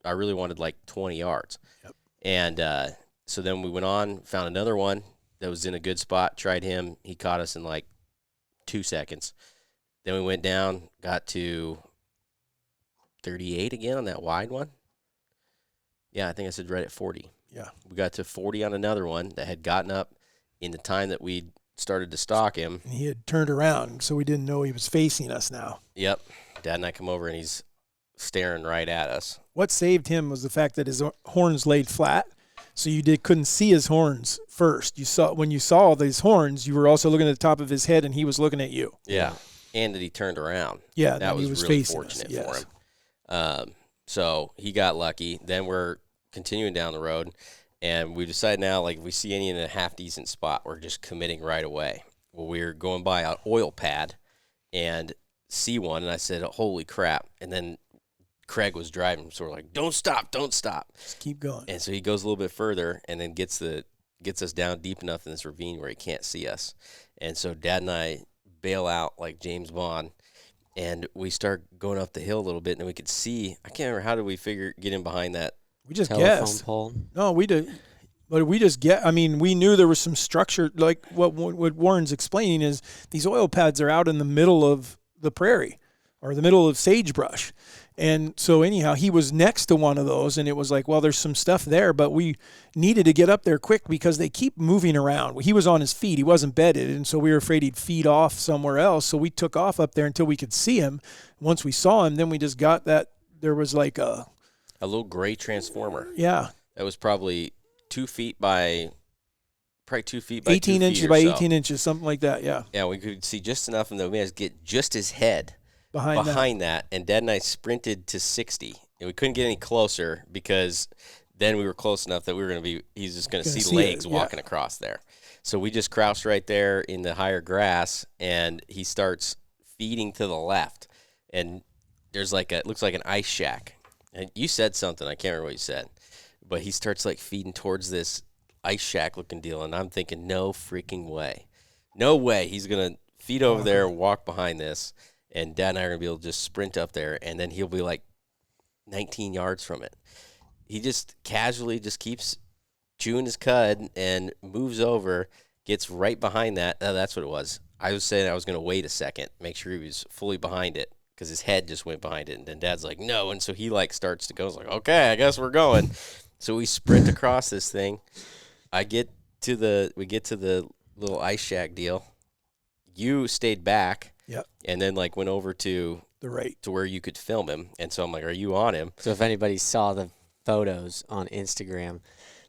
I really wanted like 20 yards. Yep. And so then we went on, found another one that was in a good spot, tried him. He caught us in like 2 seconds. Then we went down, got to 38 again on that wide one. Yeah, I think I said right at 40. Yeah. We got to 40 on another one that had gotten up in the time that we started to stalk him. And he had turned around, so we didn't know he was facing us now. Yep. Dad and I come over, and he's staring right at us. What saved him was the fact that his horns laid flat, so you couldn't see his horns first. When you saw these horns, you were also looking at the top of his head, and he was looking at you. Yeah. And that he turned around. Yeah, that was really really facing fortunate us. Yes. for him. So he got lucky. Then we're continuing down the road, and we decided now, like, if we see any in a half-decent spot, we're just committing right away. Well, we were going by an oil pad and see one, and I said, holy crap. And then Craig was driving, sort of like, don't stop. Just keep going. And so he goes a little bit further and then gets us down deep enough in this ravine where he can't see us. And so Dad and I bail out like James Bond, and we start going up the hill a little bit, and then we could see, I can't remember, how did we get in behind that? We just telephone guessed. pole. No, we did. But we just I mean, we knew there was some structure. Like what Warren's explaining is these oil pads are out in the middle of the prairie or the middle of sagebrush. And so anyhow, he was next to one of those, and it was like, well, there's some stuff there, but we needed to get up there quick because they keep moving around. He was on his feet. He wasn't bedded, and so we were afraid he'd feed off somewhere else. So we took off up there until we could see him. Once we saw him, then we just got that there was like a little gray transformer. Yeah. That was probably 2 feet by 18 inches by 18 inches, something like that, yeah. Yeah, we could see just enough, and then we had to get just his head behind that. And Dad and I sprinted to 60, and we couldn't get any closer because then we were close enough that we were going to be, he's just going to see legs walking across there. So we just crouched right there in the higher grass, and he starts feeding to the left. And there's like it looks like an ice shack. And you said something, I can't remember what you said, but he starts like feeding towards this ice shack looking deal, and I'm thinking, no freaking way. No way he's going to feed over there, walk behind this, and Dad and I are going to be able to just sprint up there, and then he'll be like 19 yards from it. He just casually just keeps chewing his cud and moves over, gets right behind that. That's what it was. I was saying I was going to wait a second, make sure he was fully behind it, because his head just went behind it, and then Dad's like, no, and so he like starts to go. It's like, okay, I guess we're going. So we sprint across this thing. We get to the little ice shack deal. You stayed back. Yep. And then like went over to the right to where you could film him. And so I'm like, are you on him? So if anybody saw the photos on Instagram,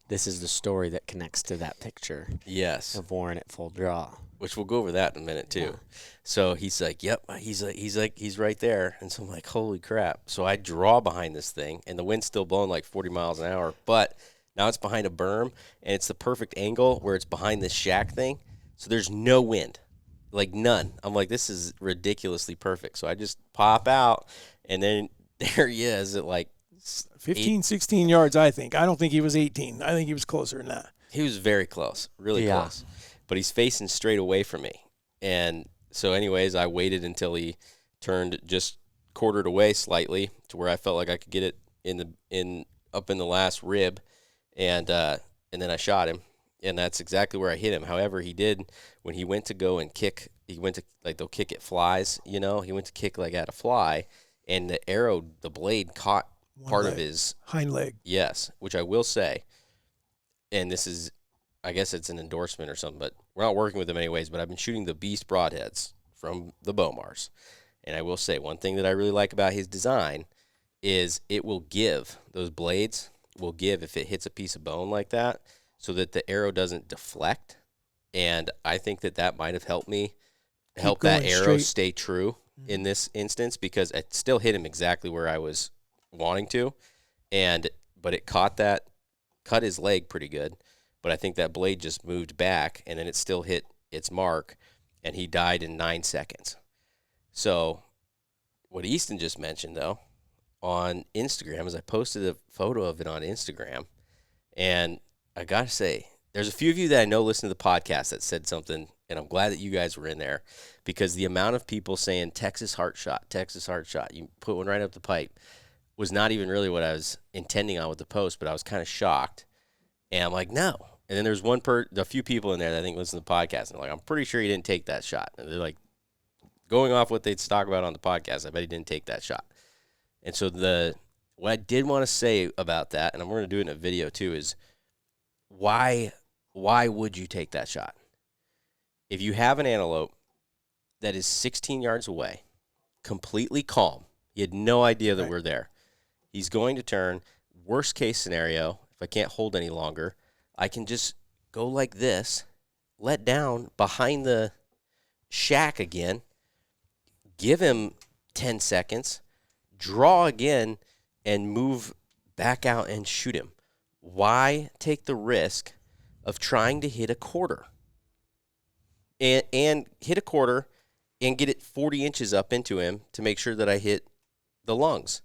this is the story that connects to that picture. Yes. Of Warren at full draw. Which we'll go over that in a minute too. Yeah. So he's like, yep, he's right there. And so I'm like, holy crap. So I draw behind this thing, and the wind's still blowing like 40 miles an hour, but now it's behind a berm, and it's the perfect angle where it's behind this shack thing. So there's no wind, like none. I'm like, this is ridiculously perfect. So I just pop out, and then there he is at like 15, 16 yards, I think. I don't think he was 18. I think he was closer than that. He was very close, really close. But he's facing straight away from me. And so anyways, I waited until he turned just quartered away slightly to where I felt like I could get it in up in the last rib, and then I shot him, and that's exactly where I hit him. However, he did, when he went to go and kick, he went to, like, they'll kick at flies, he went to kick like at a fly, and the arrow, the blade caught part of his hind leg. Yes, which I will say, and this is, I guess it's an endorsement or something, but we're not working with them anyways, but I've been shooting the Beast broadheads from the Bomars. And I will say, one thing that I really like about his design is it will give, those blades will give if it hits a piece of bone like that, so that the arrow doesn't deflect. And I think that might have helped me, help that arrow stay true in this instance, because it still hit him exactly where I was wanting to. But it cut his leg pretty good. But I think that blade just moved back, and then it still hit its mark, and he died in 9 seconds. So what Easton just mentioned, though, on Instagram, is I posted a photo of it on Instagram, and I got to say, there's a few of you that I know listen to the podcast that said something, and I'm glad that you guys were in there, because the amount of people saying Texas heart shot, you put one right up the pipe, was not even really what I was intending on with the post, but I was kind of shocked. And I'm like, no. And then there's a few people in there that I think listen to the podcast, and they're like, I'm pretty sure he didn't take that shot. And they're like, going off what they'd talk about on the podcast, I bet he didn't take that shot. And so what I did want to say about that, and I'm going to do it in a video too, is why would you take that shot? If you have an antelope that is 16 yards away, completely calm, he had no idea that we're there. He's going to turn. Worst case scenario, if I can't hold any longer, I can just go like this, let down behind the shack again, give him 10 seconds, draw again, and move back out and shoot him. Why take the risk of trying to hit a quarter? And hit a quarter and get it 40 inches up into him to make sure that I hit the lungs.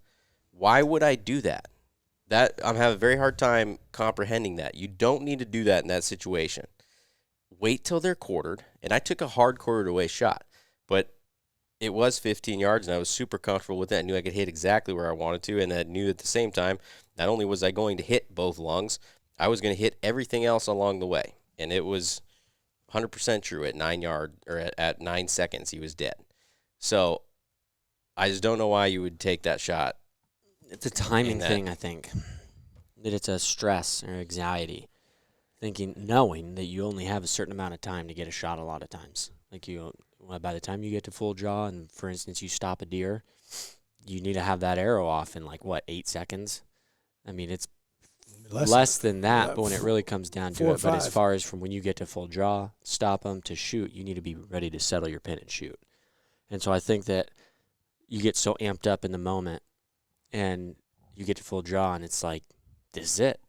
Why would I do that? I'm having a very hard time comprehending that. You don't need to do that in that situation. Wait till they're quartered. And I took a hard quartered away shot, but it was 15 yards, and I was super comfortable with that. I knew I could hit exactly where I wanted to, and I knew at the same time, not only was I going to hit both lungs, I was going to hit everything else along the way. And it was 100% true. At 9 seconds, he was dead. So I just don't know why you would take that shot. It's a timing thing, I think. That it's a stress or anxiety. Knowing that you only have a certain amount of time to get a shot a lot of times. By the time you get to full draw, and for instance, you stop a deer, you need to have that arrow off in 8 seconds? I mean, it's less than that, but when it really comes down to it. But as far as from when you get to full draw, stop them to shoot, you need to be ready to settle your pin and shoot. And so I think that you get so amped up in the moment, and you get to full draw, and it's like, this is it.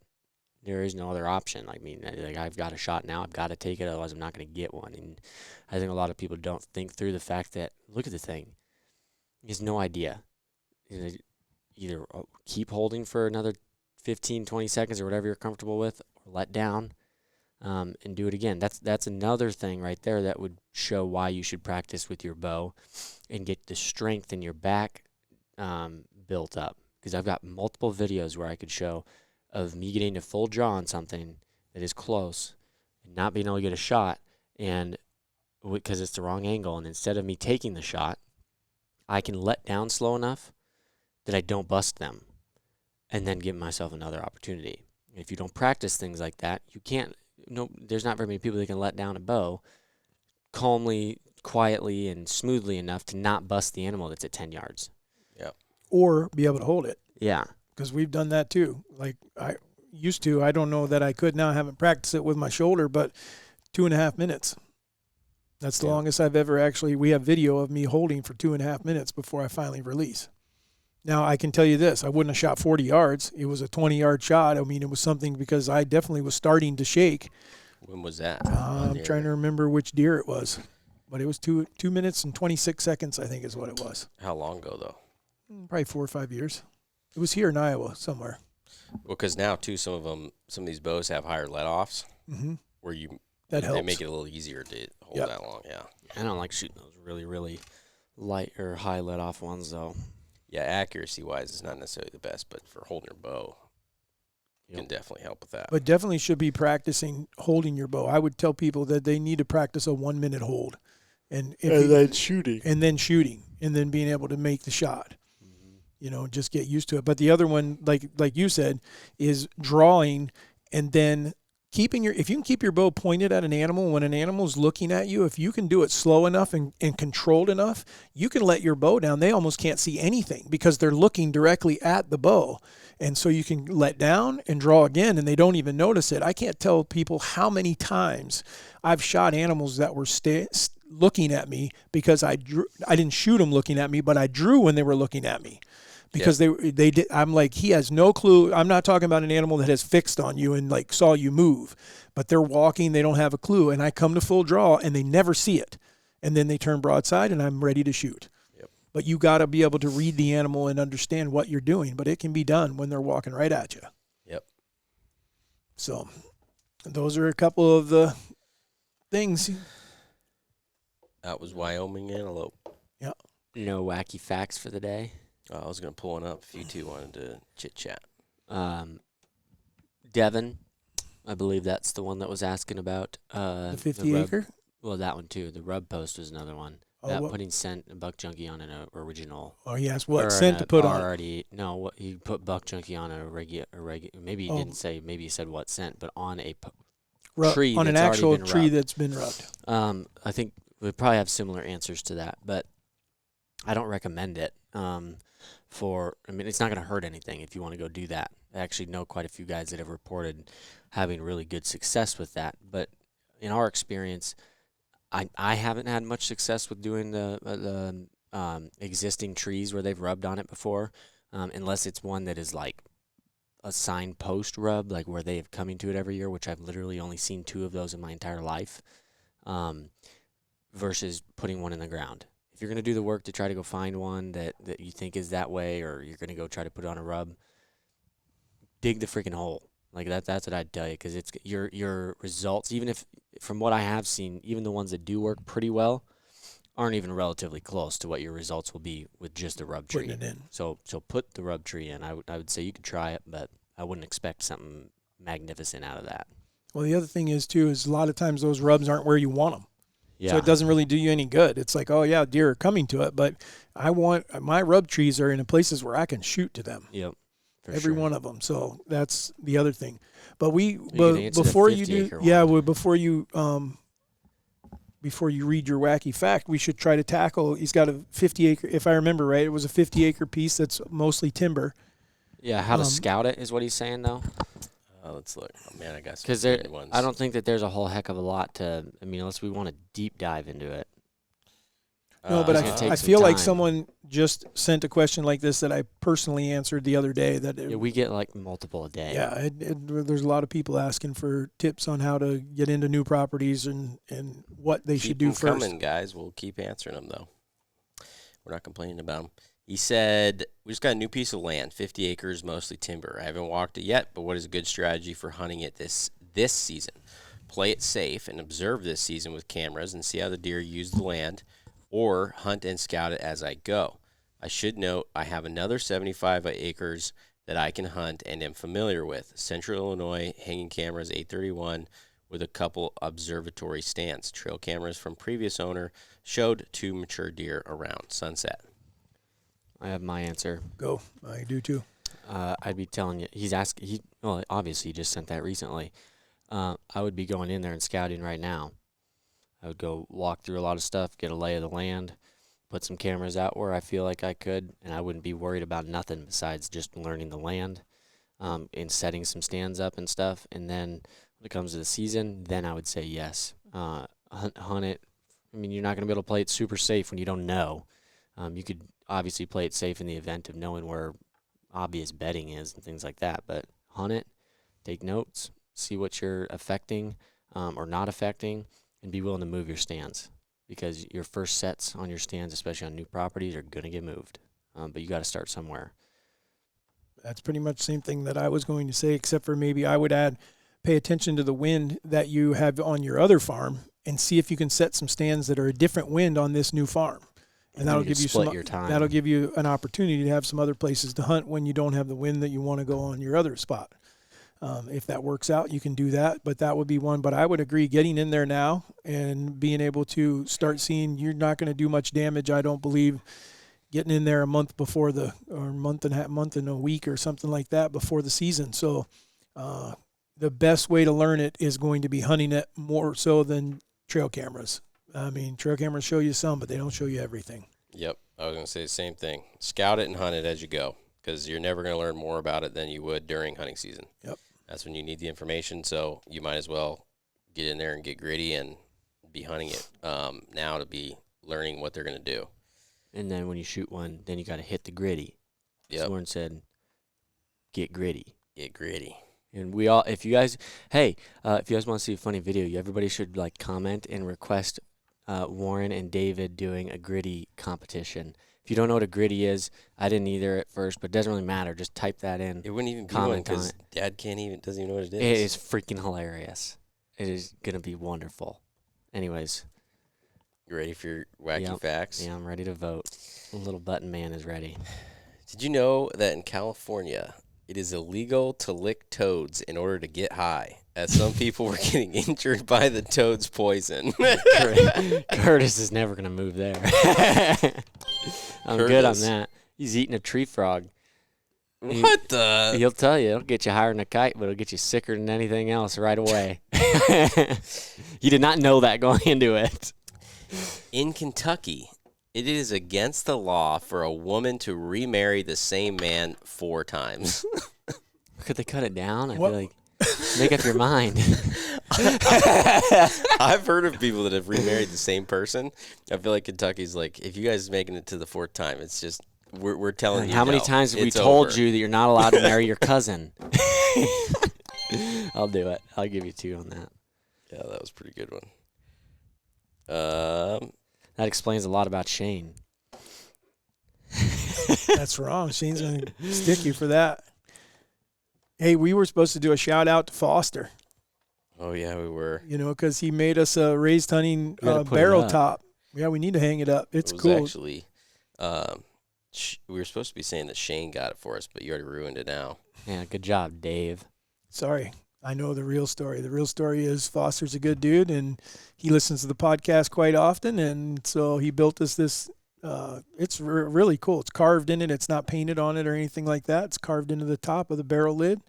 There is no other option. I've got a shot now. I've got to take it, otherwise I'm not going to get one. And I think a lot of people don't think through the fact that, look at the thing. He has no idea. Either keep holding for another 15, 20 seconds or whatever you're comfortable with, or let down and do it again. That's another thing right there that would show why you should practice with your bow and get the strength in your back built up. Because I've got multiple videos where I could show of me getting to full draw on something that is close and not being able to get a shot, and because it's the wrong angle, and instead of me taking the shot, I can let down slow enough that I don't bust them and then give myself another opportunity. If you don't practice things like that, you can't. There's not very many people that can let down a bow calmly, quietly, and smoothly enough to not bust the animal that's at 10 yards. Yeah. Or be able to hold it. Yeah. Because we've done that too. I used to. I don't know that I could now. I haven't practiced it with my shoulder, but 2.5 minutes. That's the longest I've ever actually. We have video of me holding for 2.5 minutes before I finally release. Now, I can tell you this. I wouldn't have shot 40 yards. It was a 20-yard shot. I mean, it was something because I definitely was starting to shake. When was that? I'm trying to remember which deer it was. But it was 2 minutes and 26 seconds, I think is what it was. How long ago, though? Probably 4 or 5 years. It was here in Iowa somewhere. Well, because now, too, some of these bows have higher let-offs where that helps. They make it a little easier to hold that long, yeah. I don't like shooting those really, really light or high let-off ones, though. Yeah, accuracy-wise, it's not necessarily the best, but for holding your bow, can definitely help with that. But definitely should be practicing holding your bow. I would tell people that they need to practice a 1 minute hold. And then shooting. And then being able to make the shot. Just get used to it. But the other one, like you said, is drawing and then if you can keep your bow pointed at an animal, when an animal's looking at you, if you can do it slow enough and controlled enough, you can let your bow down. They almost can't see anything because they're looking directly at the bow. And so you can let down and draw again, and they don't even notice it. I can't tell people how many times I've shot animals that were looking at me because I didn't shoot them looking at me, but I drew when they were looking at me. Because they did. I'm like, he has no clue. I'm not talking about an animal that has fixed on you and like saw you move, but they're walking. They don't have a clue. And I come to full draw and they never see it. And then they turn broadside and I'm ready to shoot. Yep. But you got to be able to read the animal and understand what you're doing. But it can be done when they're walking right at you. Yep. So those are a couple of the things. That was Wyoming Antelope. Yeah. No wacky facts for the day. I was going to pull one up if you two wanted to chit-chat. Devin, I believe that's the one that was asking about. The 50 acre? Well, that one too. The rub post was another one. Putting scent buck junkie on an original. Oh, yes. What scent to put on? No, you put buck junkie on a regular. Maybe you didn't say. Maybe you said what scent, but on a tree. On an actual tree that's been rubbed. I think we probably have similar answers to that, but I don't recommend it. It's not going to hurt anything if you want to go do that. I actually know quite a few guys that have reported having really good success with that. But in our experience, I haven't had much success with doing the existing trees where they've rubbed on it before, unless it's one that is like a signpost rub, like where they have coming to it every year, which I've literally only seen 2 of those in my entire life, versus putting one in the ground. If you're going to do the work to try to go find one that you think is that way, or you're going to go try to put it on a rub, dig the freaking hole. Like that's what I'd tell you, because it's your results, even if from what I have seen, even the ones that do work pretty well aren't even relatively close to what your results will be with just the rub tree. Putting it in. So put the rub tree in. I would say you could try it, but I wouldn't expect something magnificent out of that. Well, the other thing is a lot of times those rubs aren't where you want them. Yeah. So it doesn't really do you any good. It's like, oh, yeah, deer are coming to it, but I want my rub trees are in places where I can shoot to them. Yep. Every one of them. So that's the other thing. But before you read your wacky fact, we should try to tackle. He's got a 50 acre. If I remember right, it was a 50 acre piece that's mostly timber. Yeah, how to scout it is what he's saying though. Let's look. Oh man, I got some because ones. I don't think that there's a whole heck of a lot to. I mean, unless we want to deep dive into it. No, but I feel like someone just sent a question like this that I personally answered the other day. We get like multiple a day. Yeah, there's a lot of people asking for tips on how to get into new properties and what they should do first. Keep them coming, guys. We'll keep answering them, though. We're not complaining about them. He said, we just got a new piece of land, 50 acres, mostly timber. I haven't walked it yet, but what is a good strategy for hunting it this season? Play it safe and observe this season with cameras and see how the deer use the land, or hunt and scout it as I go. I should note I have another 75 acres that I can hunt and am familiar with. Central Illinois, hanging cameras, 831, with a couple observatory stands. Trail cameras from previous owner showed 2 mature deer around sunset. I have my answer. Go. I do too. I'd be telling you, obviously he just sent that recently. I would be going in there and scouting right now. I would go walk through a lot of stuff, get a lay of the land, put some cameras out where I feel like I could, and I wouldn't be worried about nothing besides just learning the land and setting some stands up and stuff. And then when it comes to the season, then I would say yes. Hunt it. I mean, you're not going to be able to play it super safe when you don't know. You could obviously play it safe in the event of knowing where obvious bedding is and things like that, but hunt it, take notes, see what you're affecting or not affecting, and be willing to move your stands, because your first sets on your stands, especially on new properties, are going to get moved, but you got to start somewhere. That's pretty much the same thing that I was going to say, except for maybe I would add, pay attention to the wind that you have on your other farm and see if you can set some stands that are a different wind on this new farm. And that'll give you that'll give you an opportunity to have some other places to hunt when you don't have the wind that you want to go on your other spot. If that works out, you can do that, but that would be one. But I would agree, getting in there now and being able to start seeing you're not going to do much damage, I don't believe, getting in there a month before month and a week or something like that before the season. So the best way to learn it is going to be hunting it more so than trail cameras. I mean, trail cameras show you some, but they don't show you everything. Yep. I was going to say the same thing. Scout it and hunt it as you go, because you're never going to learn more about it than you would during hunting season. Yep. That's when you need the information, so you might as well get in there and get gritty and be hunting it now to be learning what they're going to do. And then when you shoot one, then you got to hit the gritty. Yep. Lauren said, get gritty. Get gritty. And we all, if you guys want to see a funny video, everybody should like comment and request Warren and David doing a gritty competition. If you don't know what a gritty is, I didn't either at first, but it doesn't really matter. Just type that in. It wouldn't even be one because Dad doesn't even know what it is. It is freaking hilarious. It is going to be wonderful. Anyways. You ready for your wacky facts? Yeah, I'm ready to vote. The little button man is ready. Did you know that in California, it is illegal to lick toads in order to get high, as some people were getting injured by the toad's poison? Curtis is never going to move there. I'm good on that. He's eating a tree frog. What the? He'll tell you. It'll get you higher than a kite, but it'll get you sicker than anything else right away. You did not know that going into it. In Kentucky, it is against the law for a woman to remarry the same man 4 times. Could they cut it down? I feel like, make up your mind. I've heard of people that have remarried the same person. I feel like Kentucky's like, if you guys are making it to the 4th time, it's just, we're telling you. How many times have we told you that you're not allowed to marry your cousin? I'll do it. I'll give you 2 on that. Yeah, that was a pretty good one. That explains a lot about Shane. That's wrong. Shane's going to stick you for that. Hey, we were supposed to do a shout out to Foster. Oh, yeah, we were. You know, because he made us a raised hunting barrel top. Yeah, we need to hang it up. It's cool. Actually, we were supposed to be saying that Shane got it for us, but you already ruined it now. Yeah, good job, Dave. Sorry. I know the real story. The real story is Foster's a good dude, and he listens to the podcast quite often, and so he built us this. It's really cool. It's carved in it. It's not painted on it or anything like that. It's carved into the top of the barrel lid.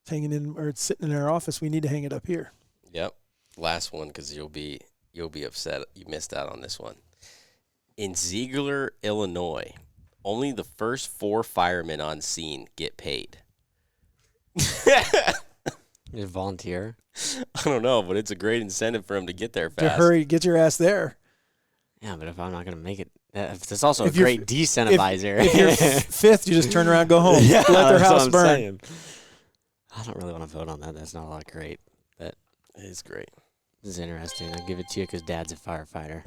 It's hanging in, or it's sitting in our office. We need to hang it up here. Yep. Last one, because you'll be upset you missed out on this one. In Ziegler, Illinois, only the first 4 firemen on scene get paid. You volunteer? I don't know, but it's a great incentive for him to get there fast. To hurry, get your ass there. Yeah, but if I'm not going to make it, it's also a great decentivizer. If you're 5th, you just turn around and go home. Yeah, let their house burn. Saying. I don't really want to vote on that. That's not a lot great. But it is great. This is interesting. I'll give it to you because Dad's a firefighter.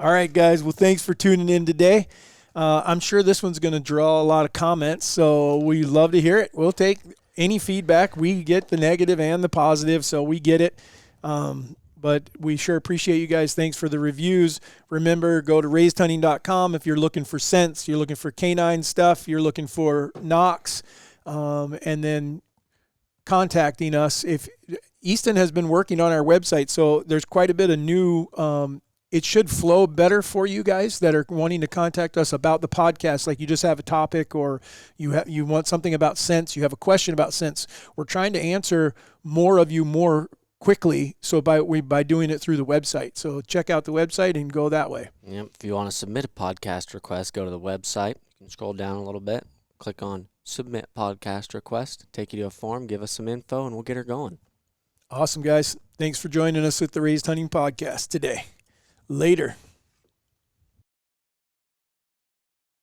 All right, guys. Well, thanks for tuning in today. I'm sure this one's going to draw a lot of comments, so we love to hear it. We'll take any feedback. We get the negative and the positive, so we get it. But we sure appreciate you guys. Thanks for the reviews. Remember, go to raisedhunting.com if you're looking for scents, you're looking for canine stuff, you're looking for Nocks, and then contacting us. If Easton has been working on our website, so there's quite a bit of new it should flow better for you guys that are wanting to contact us about the podcast. Like you just have a topic, or you want something about scents, you have a question about scents. We're trying to answer more of you more quickly, so by doing it through the website. So check out the website and go that way. Yep. If you want to submit a podcast request, go to the website. You can scroll down a little bit, click on Submit Podcast Request, take you to a form, give us some info, and we'll get her going. Awesome, guys. Thanks for joining us with the Raised Hunting Podcast today. Later.